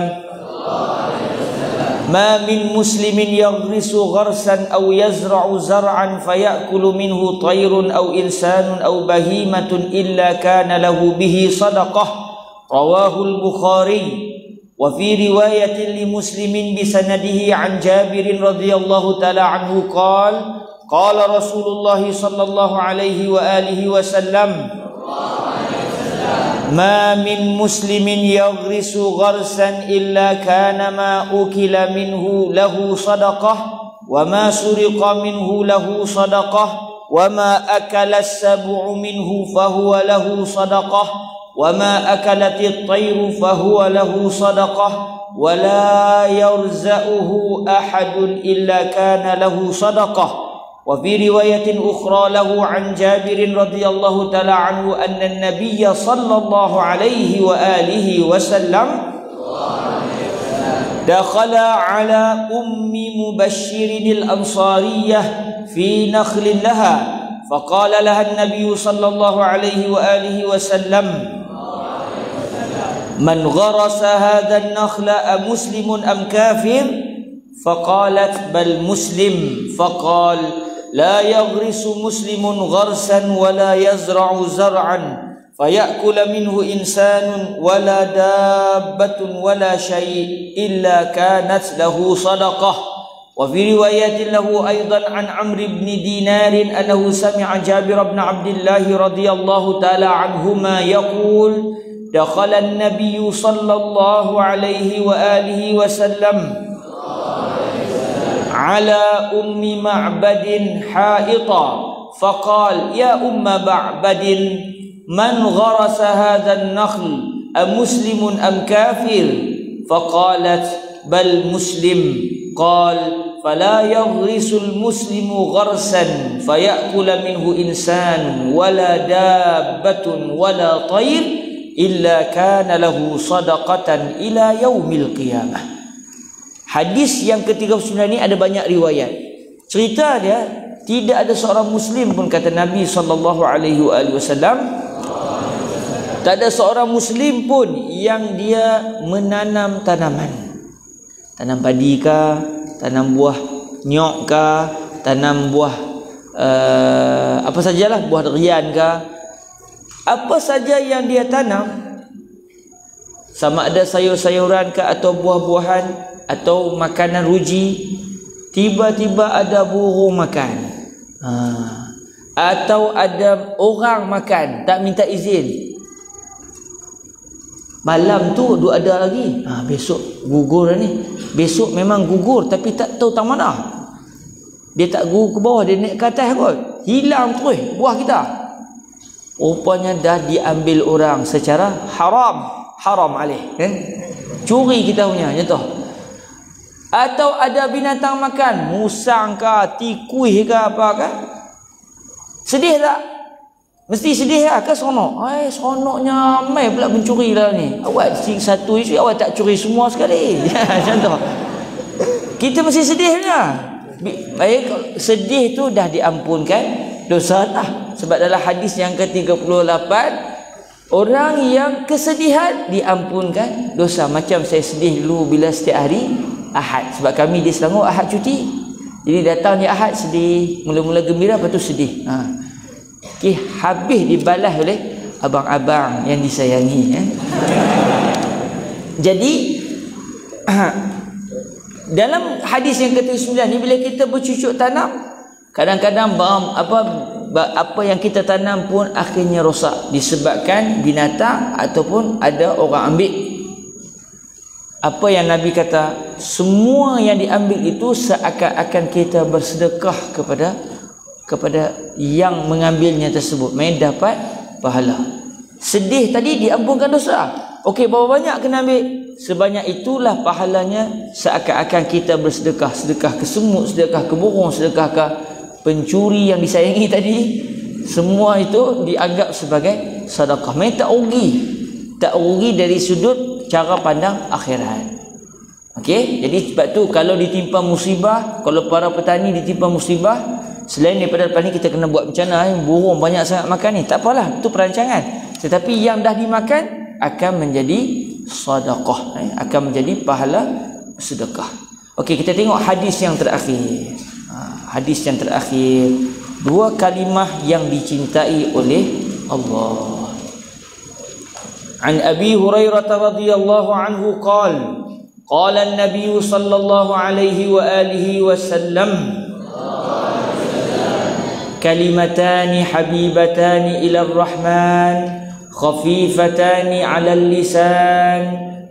Speaker 1: ma min muslimin yaghrisu gharsan aw yazra'u zar'an fayakulu minhu tayrun aw insanun aw bahimatun illa kana lahu bihi sadaqah. Rawahu al-Bukhari. Wa fi riwayatin li Muslimin bi sanadihi an Jabir radhiyallahu ta'ala anhu qala qala Rasulullah sallallahu alaihi wa alihi wasallam, ma min muslimin yaghrisu gharsan illa kana ma ukila minhu lahu sadaqah wa ma suriqa minhu lahu sadaqah wa ma akala as-sab'u minhu fahuwa lahu sadaqah wa ma akalat at-tayru fahuwa lahu sadaqah wa la yarza'uhu ahadun illa kana lahu sadaqah. وفي رواية أخرى له عن جابر رضي الله تعالى عنه أن النبي صلى الله عليه وآله وسلم دخل على أم مبشر الأنصارية في نخل لها فقال لها النبي صلى الله عليه وآله وسلم من غرس هذا النخل أمسلم أم كافر؟ فقالت بل مسلم. فقال لا يغرس مسلم غرسا ولا يزرع زرعا فيأكل منه إنسان ولا دابة ولا شيء إلا كانت له صدقة. وفي رواية له أيضا عن عمرو بن دينار أنه سمع جابر بن عبد الله رضي الله تعالى عنهما يقول دخل النبي صلى الله عليه وآله وسلم على أم معبد حائطا فقال يا أم معبد من غرس هذا النخل أمسلم أم كافر؟ فقالت بل مسلم. قال فلا يغرس المسلم غرسا فيأكل منه إنسان ولا دابة ولا طير إلا كان له صدقة إلى يوم القيامة. Hadis yang ke-39 ni ada banyak riwayat. Cerita dia, tidak ada seorang Muslim pun, kata Nabi SAW, tak ada seorang Muslim pun yang dia menanam tanaman. Tanam padi kah, tanam buah nyok kah, tanam buah apa sajalah, buah durian kah, apa saja yang dia tanam, sama ada sayur-sayuran kah atau buah-buahan atau makanan ruji, tiba-tiba ada burung makan, atau ada orang makan tak minta izin, malam tu duk ada lagi, besok gugur ni, besok memang gugur tapi tak tahu tang mana, dia tak gugur ke bawah, dia naik ke atas kot, hilang terus buah kita, rupanya dah diambil orang secara haram alih, curi kita punya contoh. Atau ada binatang makan, musang kah, tikui kah, apa kah, sedih tak? Mesti sedih lah ke seronok? Seronoknya mai pula mencuri lah ni. Awak satu isu, awak tak curi semua sekali. Contoh, kita mesti sedih lah. Baik, sedih tu dah diampunkan dosa lah. Sebab dalam hadis yang ke-38, orang yang kesedihan diampunkan dosa. Macam saya sedih dulu bila setiap hari Ahad, sebab kami di Selangor Ahad cuti. Jadi datang ni Ahad sedih, mula-mula gembira, lepas tu sedih. Okay, habis dibalas oleh abang-abang yang disayangi. Jadi dalam hadis yang ke-9 ni, bila kita bercucuk tanam, kadang-kadang apa yang kita tanam pun akhirnya rosak disebabkan binatang ataupun ada orang ambil. Apa yang Nabi kata, semua yang diambil itu seakan-akan kita bersedekah kepada yang mengambilnya tersebut, mereka dapat pahala. Sedih tadi diampunkan dosa. Okey, berapa banyak kena ambil? Sebanyak itulah pahalanya, seakan-akan kita bersedekah. Sedekah ke semut, sedekah ke burung, sedekah ke pencuri yang disayangi tadi. Semua itu dianggap sebagai sedekah. Mereka tak rugi dari sudut cara pandang akhirat. Okey, jadi sebab tu kalau ditimpa musibah, kalau para petani ditimpa musibah, selain daripada lepas ni kita kena buat bencana, burung banyak sangat makan ni, tak apalah, itu perancangan. Tetapi yang dah dimakan akan menjadi sedekah, akan menjadi pahala sedekah. Okey, kita tengok hadis yang terakhir. Hadis yang terakhir, dua kalimah yang dicintai oleh Allah. An Abi Hurairah radhiyallahu anhu qala qala an-nabiy sallallahu alaihi wa alihi wasallam kalimatani habibatani ila ar-rahman khafifatani 'ala al-lisan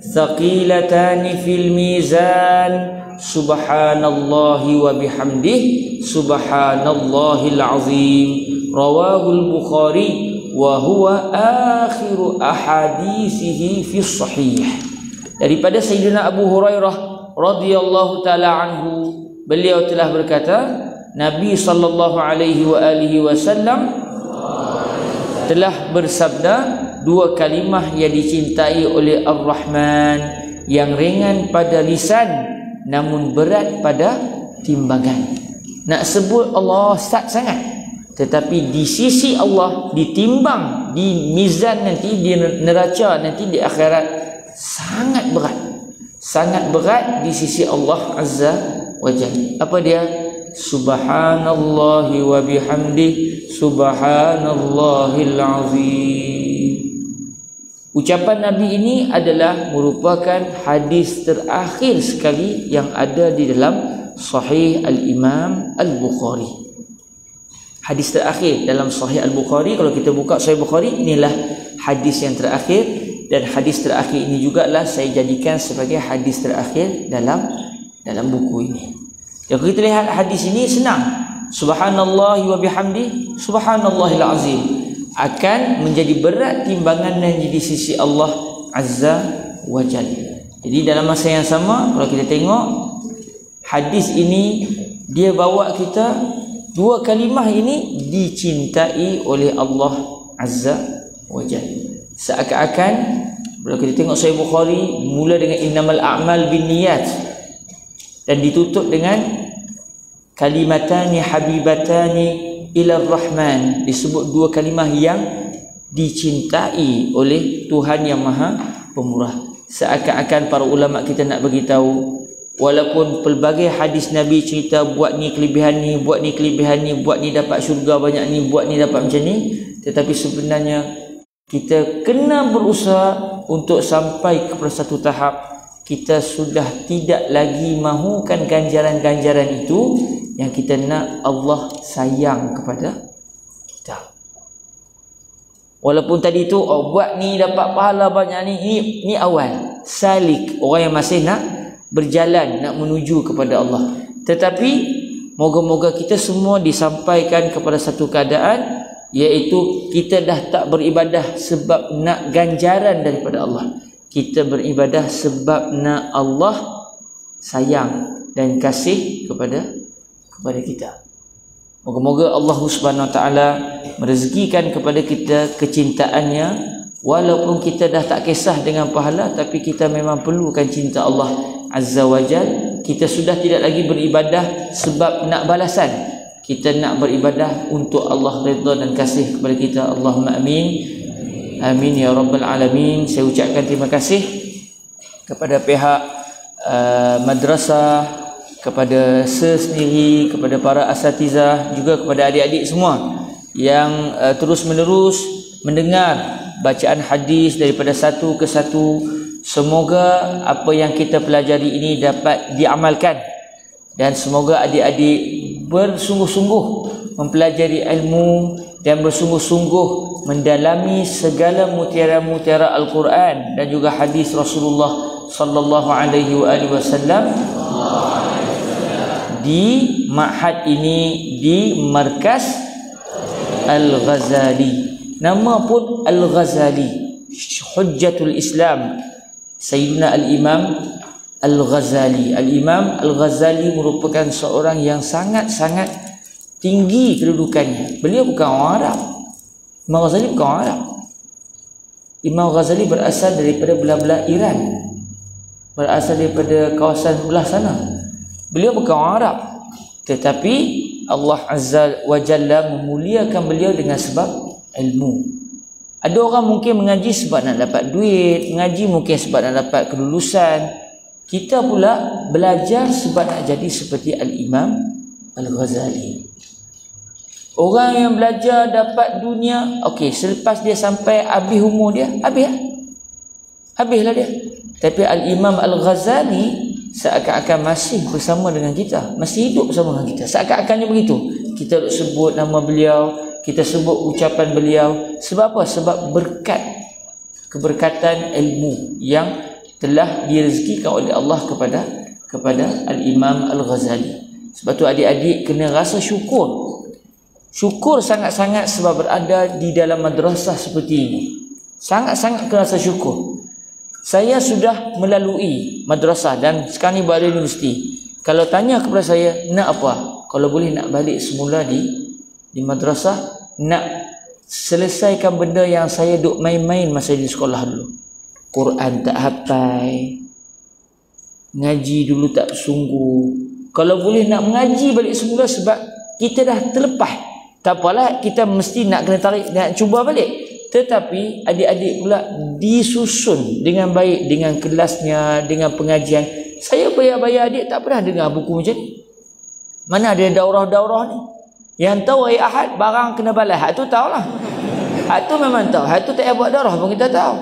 Speaker 1: thaqilatani fil mizan subhanallahi wa bihamdihi subhanallahil azim rawahul Bukhari wa huwa akhiru ahadithihi fi sahih. Daripada Sayyidina Abu Hurairah radhiyallahu taala anhu, beliau telah berkata, Nabi sallallahu alaihi wa alihi wasallam telah bersabda, dua kalimah yang dicintai oleh Ar-Rahman, yang ringan pada lisan namun berat pada timbangan. Nak sebut Allah sat sangat, tetapi di sisi Allah, ditimbang di mizan nanti, di neraca nanti di akhirat, sangat berat. Sangat berat di sisi Allah Azza wa Jalla. Apa dia? Subhanallahi wa bihamdihi subhanallahil azim. Ucapan Nabi ini adalah merupakan hadis terakhir sekali yang ada di dalam Sahih Al-Imam Al-Bukhari. Hadis terakhir dalam Sahih Al-Bukhari, kalau kita buka Sahih Bukhari, inilah hadis yang terakhir, dan hadis terakhir ini jugalah saya jadikan sebagai hadis terakhir dalam buku ini. Kalau kita lihat hadis ini senang, subhanallahi wa bihamdi subhanallahil azim, akan menjadi berat timbangannya di sisi Allah Azza wa Jalla. Jadi dalam masa yang sama, kalau kita tengok hadis ini, dia bawa kita, dua kalimah ini dicintai oleh Allah Azza wa Jalla. Seakan-akan kalau kita tengok Sahih Bukhari, mula dengan innamal a'mal binniyat dan ditutup dengan kalimatani habibatani ila Rahman, disebut dua kalimah yang dicintai oleh Tuhan yang Maha Pemurah. Seakan-akan para ulama kita nak bagi tahu, walaupun pelbagai hadis Nabi cerita buat ni kelebihan ni, buat ni kelebihan ni, buat ni dapat syurga banyak ni, buat ni dapat macam ni, tetapi sebenarnya kita kena berusaha untuk sampai kepada satu tahap kita sudah tidak lagi mahukan ganjaran-ganjaran itu, yang kita nak Allah sayang kepada kita. Walaupun tadi tu buat ni dapat pahala banyak ni awal salik, orang yang masih nak berjalan, nak menuju kepada Allah. Tetapi moga-moga kita semua disampaikan kepada satu keadaan, iaitu kita dah tak beribadah sebab nak ganjaran daripada Allah. Kita beribadah sebab nak Allah sayang dan kasih kepada kita. Moga-moga Allah Subhanahu Wa Taala merezekikan kepada kita kecintaannya, walaupun kita dah tak kisah dengan pahala, tapi kita memang perlukan cinta Allah Azza wa Jal. Kita sudah tidak lagi beribadah sebab nak balasan, kita nak beribadah untuk Allah redha dan kasih kepada kita. Allahumma amin. Amin ya rabbal alamin. Saya ucapkan terima kasih kepada pihak madrasah, kepada saya sendiri, kepada para asatizah, juga kepada adik-adik semua yang terus menerus mendengar bacaan hadis daripada satu ke satu. Semoga apa yang kita pelajari ini dapat diamalkan, dan semoga adik-adik bersungguh-sungguh mempelajari ilmu dan bersungguh-sungguh mendalami segala mutiara-mutiara Al-Quran dan juga hadis Rasulullah sallallahu alaihi wasallam di ma'had ini, di Markas Al-Ghazali. Nama pun Al-Ghazali, Hujjatul Islam, Sayyidina Al-Imam Al-Ghazali. Al-Imam Al-Ghazali merupakan seorang yang sangat-sangat tinggi kedudukannya. Beliau bukan orang Arab. Imam Ghazali bukan orang Arab. Imam Ghazali berasal daripada belah-belah Iran, berasal daripada kawasan belah sana. Beliau bukan orang Arab, tetapi Allah Azza wa Jalla memuliakan beliau dengan sebab ilmu. Ada orang mungkin mengaji sebab nak dapat duit, mengaji mungkin sebab nak dapat kelulusan. Kita pula belajar sebab nak jadi seperti Al-Imam Al-Ghazali. Orang yang belajar dapat dunia, okey, selepas dia sampai habis umur dia, habislah dia. Tapi Al-Imam Al-Ghazali seakan-akan masih bersama dengan kita, masih hidup bersama dengan kita, seakan-akannya begitu. Kita sebut nama beliau, kita sebut ucapan beliau. Sebab apa? Sebab berkat, keberkatan ilmu yang telah direzekikan oleh Allah kepada Al-Imam Al-Ghazali. Sebab tu adik-adik kena rasa syukur. Syukur sangat-sangat sebab berada di dalam madrasah seperti ini. Sangat-sangat kena rasa syukur. Saya sudah melalui madrasah dan sekarang ni berada di universiti. Kalau tanya kepada saya, nak apa? Kalau boleh nak balik semula di madrasah, nak selesaikan benda yang saya duk main-main masa di sekolah dulu. Quran tak hafal, ngaji dulu tak sungguh. Kalau boleh nak mengaji balik semula sebab kita dah terlepas. Tak apalah, kita mesti nak kena tarik, nak cuba balik. Tetapi adik-adik pula disusun dengan baik, dengan kelasnya, dengan pengajian. Saya bayar-bayar adik tak pernah dengar buku macam ni. Mana ada daurah-daurah ni? Yang tahu hari Ahad barang kena balas, hak tu tahulah. Hak tu memang tahu. Hak tu tak payah buat daurah pun kita tahu.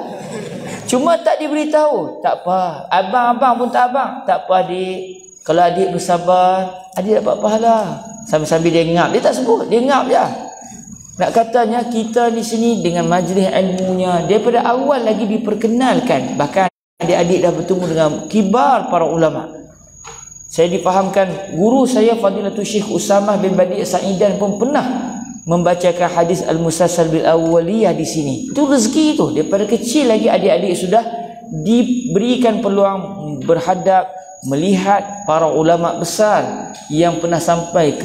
Speaker 1: Cuma tak diberitahu. Tak apa. Abang-abang pun tak abang. Tak apa adik. Kalau adik bersabar, adik dapat pahala. Sambil-sambil dia ngap, dia tak sebut, dia ngap je. Nak katanya kita di sini dengan majlis ilmunya daripada awal lagi diperkenalkan. Bahkan adik-adik dah bertemu dengan kibar para ulama. Saya difahamkan guru saya Fadilatul Syekh Usamah bin Badi' Sa'idan pun pernah membacakan hadis Al-Musalsal bil Awwaliyah di sini. Itu rezeki itu. Daripada kecil lagi adik-adik sudah diberikan peluang berhadap, melihat para ulama besar yang pernah sampai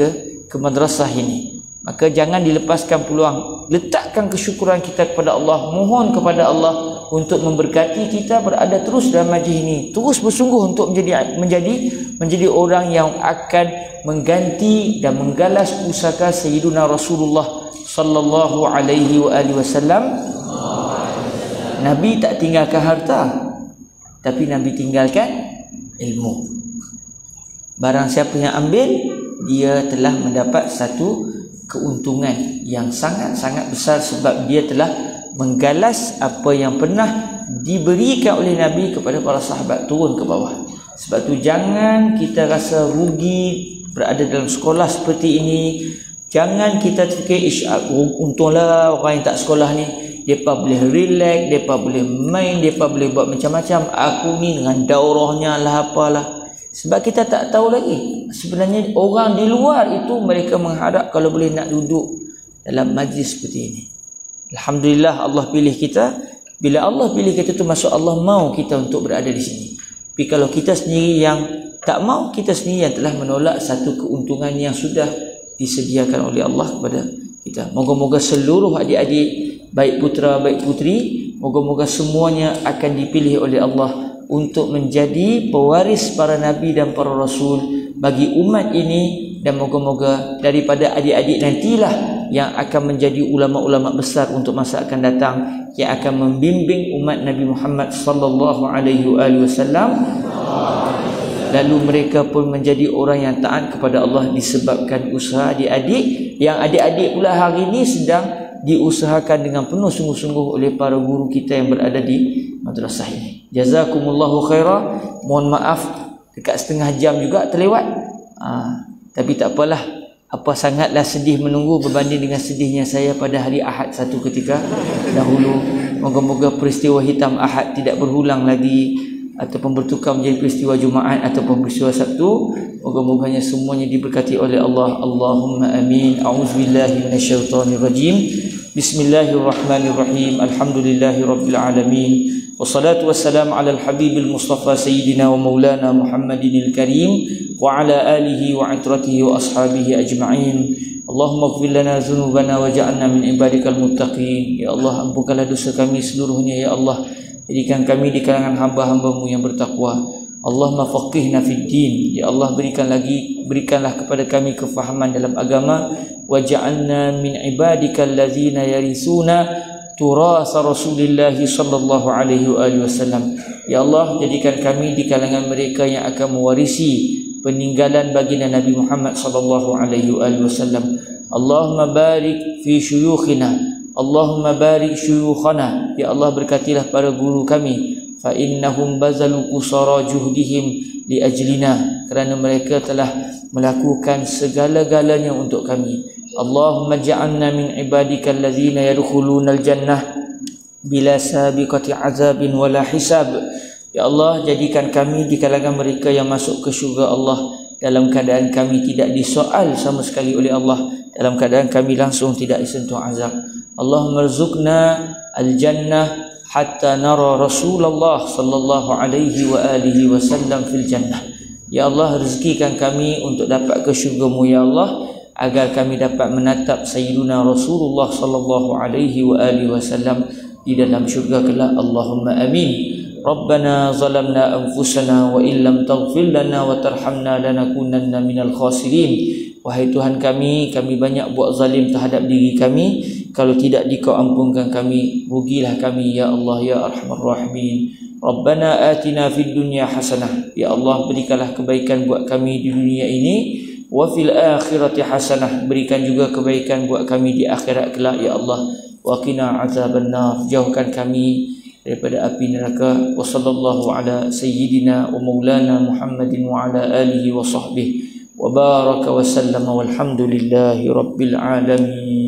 Speaker 1: ke madrasah ini. Maka jangan dilepaskan peluang. Letakkan kesyukuran kita kepada Allah. Mohon kepada Allah untuk memberkati kita berada terus dalam majlis ini. Terus bersungguh untuk menjadi orang yang akan mengganti dan menggalas pusaka Sayyiduna Rasulullah sallallahu alaihi wasallam. Nabi tak tinggalkan harta, tapi Nabi tinggalkan ilmu. Barang siapa yang ambil, dia telah mendapat satu keuntungan yang sangat-sangat besar sebab dia telah menggalas apa yang pernah diberikan oleh Nabi kepada para sahabat turun ke bawah. Sebab tu jangan kita rasa rugi berada dalam sekolah seperti ini. Jangan kita fikir untunglah orang yang tak sekolah ni, mereka boleh relax, mereka boleh main, mereka boleh buat macam-macam. Aku ni dengan daurahnya lah apalah. Sebab kita tak tahu lagi. Sebenarnya orang di luar itu mereka mengharap kalau boleh nak duduk dalam majlis seperti ini. Alhamdulillah Allah pilih kita. Bila Allah pilih kita tu maksud Allah mau kita untuk berada di sini. Tapi kalau kita sendiri yang tak mau, kita sendiri yang telah menolak satu keuntungan yang sudah disediakan oleh Allah kepada kita. Moga-moga seluruh adik-adik, baik putra baik putri, moga-moga semuanya akan dipilih oleh Allah untuk menjadi pewaris para nabi dan para rasul bagi umat ini, dan moga-moga daripada adik-adik nantilah yang akan menjadi ulama-ulama besar untuk masa akan datang, yang akan membimbing umat Nabi Muhammad sallallahu alaihi wasallam. Lalu mereka pun menjadi orang yang taat kepada Allah disebabkan usaha adik-adik, yang adik-adik pula hari ini sedang diusahakan dengan penuh sungguh-sungguh oleh para guru kita yang berada di madrasah ini. Jazakumullahu khairah. Mohon maaf dekat setengah jam juga terlewat. Tapi tak apalah. apa sangatlah sedih menunggu berbanding dengan sedihnya saya pada hari Ahad satu ketika dahulu. Moga-moga peristiwa hitam Ahad tidak berulang lagi ataupun bertukar menjadi peristiwa Jumaat ataupun peristiwa Sabtu. Moga-moganya semuanya diberkati oleh Allah. Allahumma amin. A'udzubillahi minasyaitonirrajim. Bismillahirrahmanirrahim. Alhamdulillahirabbil alamin. Wassalatu wassalamu ala al-habibil mustafa sayyidina wa maulana Muhammadinil karim wa ala alihi wa itratihi wa ashabihi ajma'in. Allahumma ighfir lana dhunubana waj'alna min ibadikal muttaqin. Ya Allah, ampunkanlah dosa kami seluruhnya ya Allah. Jadikan kami di kalangan hamba-hamba-Mu yang bertakwa. Allahumma faqihna fid din. Ya Allah, berikanlah kepada kami kefahaman dalam agama. Waj'alna min ibadikal ladzina yarisuna turasa Rasulillah sallallahu alaihi wasallam. Ya Allah, jadikan kami di kalangan mereka yang akan mewarisi peninggalan baginda Nabi Muhammad sallallahu alaihi wasallam. Allahumma barik fi syuyukhina. Allahumma barik syuyukhana. Ya Allah, berkatilah para guru kami. Fa innahum bazalu qusara juhdihim li ajlina, kerana mereka telah melakukan segala-galanya untuk kami. Allahumma ja'alna min ibadikal ladzina yadkhulunal jannah bila sabiqati azabin wala hisab. Ya Allah, jadikan kami di kalangan mereka yang masuk ke syurga Allah dalam keadaan kami tidak disoal sama sekali oleh Allah, dalam keadaan kami langsung tidak disentuh azab. Allahumma rzuqna al-jannah hatta nara Rasulullah sallallahu alaihi wa alihi wasallam fil jannah. Ya Allah, rezekikan kami untuk dapat ke syurga-Mu ya Allah, agar kami dapat menatap Sayyiduna Rasulullah sallallahu alaihi wa alihi wasallam di dalam syurga kelak. Allahumma amin. Rabbana zalamna anfusana wa illam taghfir lana wa tarhamna lanakunanna minal khasirin. Wahai Tuhan kami banyak buat zalim terhadap diri kami. Kalau tidak Dikau ampunkan kami, rugilah kami ya Allah ya Arhamar Rahimin. Rabbana atina fid dunya hasanah. Ya Allah, berikanlah kebaikan buat kami di dunia ini. Wa fil akhirati hasanah. Berikan juga kebaikan buat kami di akhirat kelak ya Allah. Wa qina azabannar. Jauhkan kami daripada api neraka. Wa sallallahu ala sayyidina wa maulana Muhammadin wa ala alihi wa sahbihi wa baraka wa sallama walhamdulillahi rabbil alamin.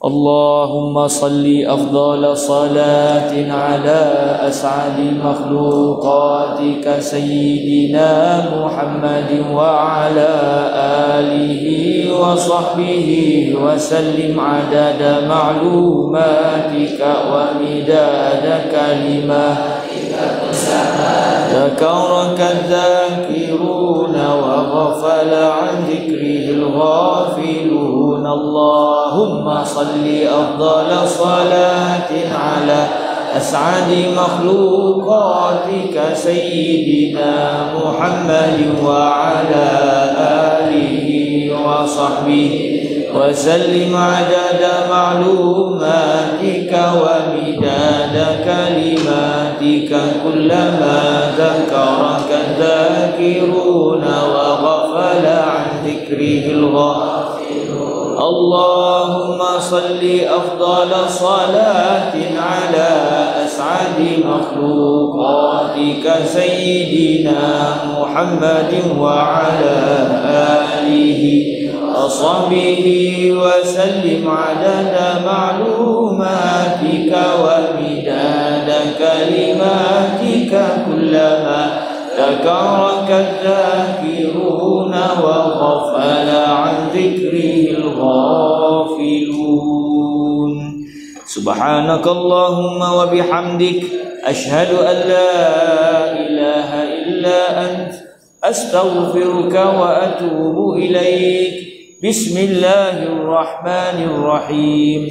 Speaker 1: Allahumma salli afdala salatin ala as'adi makhluqatika sayyidina Muhammadin wa ala alihi wa sahbihi wa sallim adada ma'lumatika wa midada kalimatika. ذكرك الذاكرون وغفل عن ذكره الغافلون. اللهم صل أفضل صلاة على أسعد مخلوقاتك سيدنا محمد وعلى آله وصحبه وسلم عدد معلوماتك ومداد كلماتك كلما ذكرك الذاكرون وغفل عن ذكره الغافلون. اللهم صل أفضل صلاة على أسعد مخلوقاتك سيدنا محمد وعلى آله وصحبه وسلم عدد معلوماتك ومداد كلماتك كلما ذكرك الذاكرون وغفل عن ذكره الغافلون. سبحانك اللهم وبحمدك أشهد أن لا إله إلا أنت أستغفرك وأتوب إليك. بسم الله الرحمن الرحيم.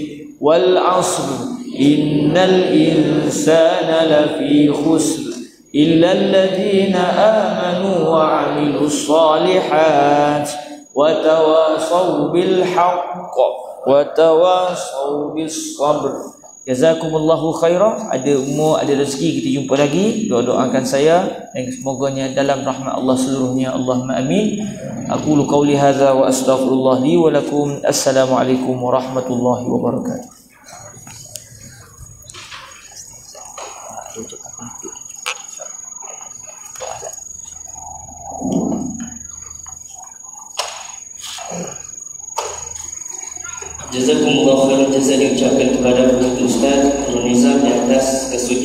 Speaker 1: والعصر إن الإنسان لفي خسر إلا الذين آمنوا وعملوا الصالحات وتواصوا بالحق وتواصوا بالصبر. Jazakumullahu khairah. Ada umur, ada rezeki, kita jumpa lagi. Doakan saya dan semoganya dalam rahmat Allah seluruhnya. Allahumma amin. Aqulu qawli hadza wa astaghfirullah li wa lakum. Assalamualaikum warahmatullahi wabarakatuh. Jazakumullah khairan jazaa diucapkan kepada Ustaz Nizam di atas kesucian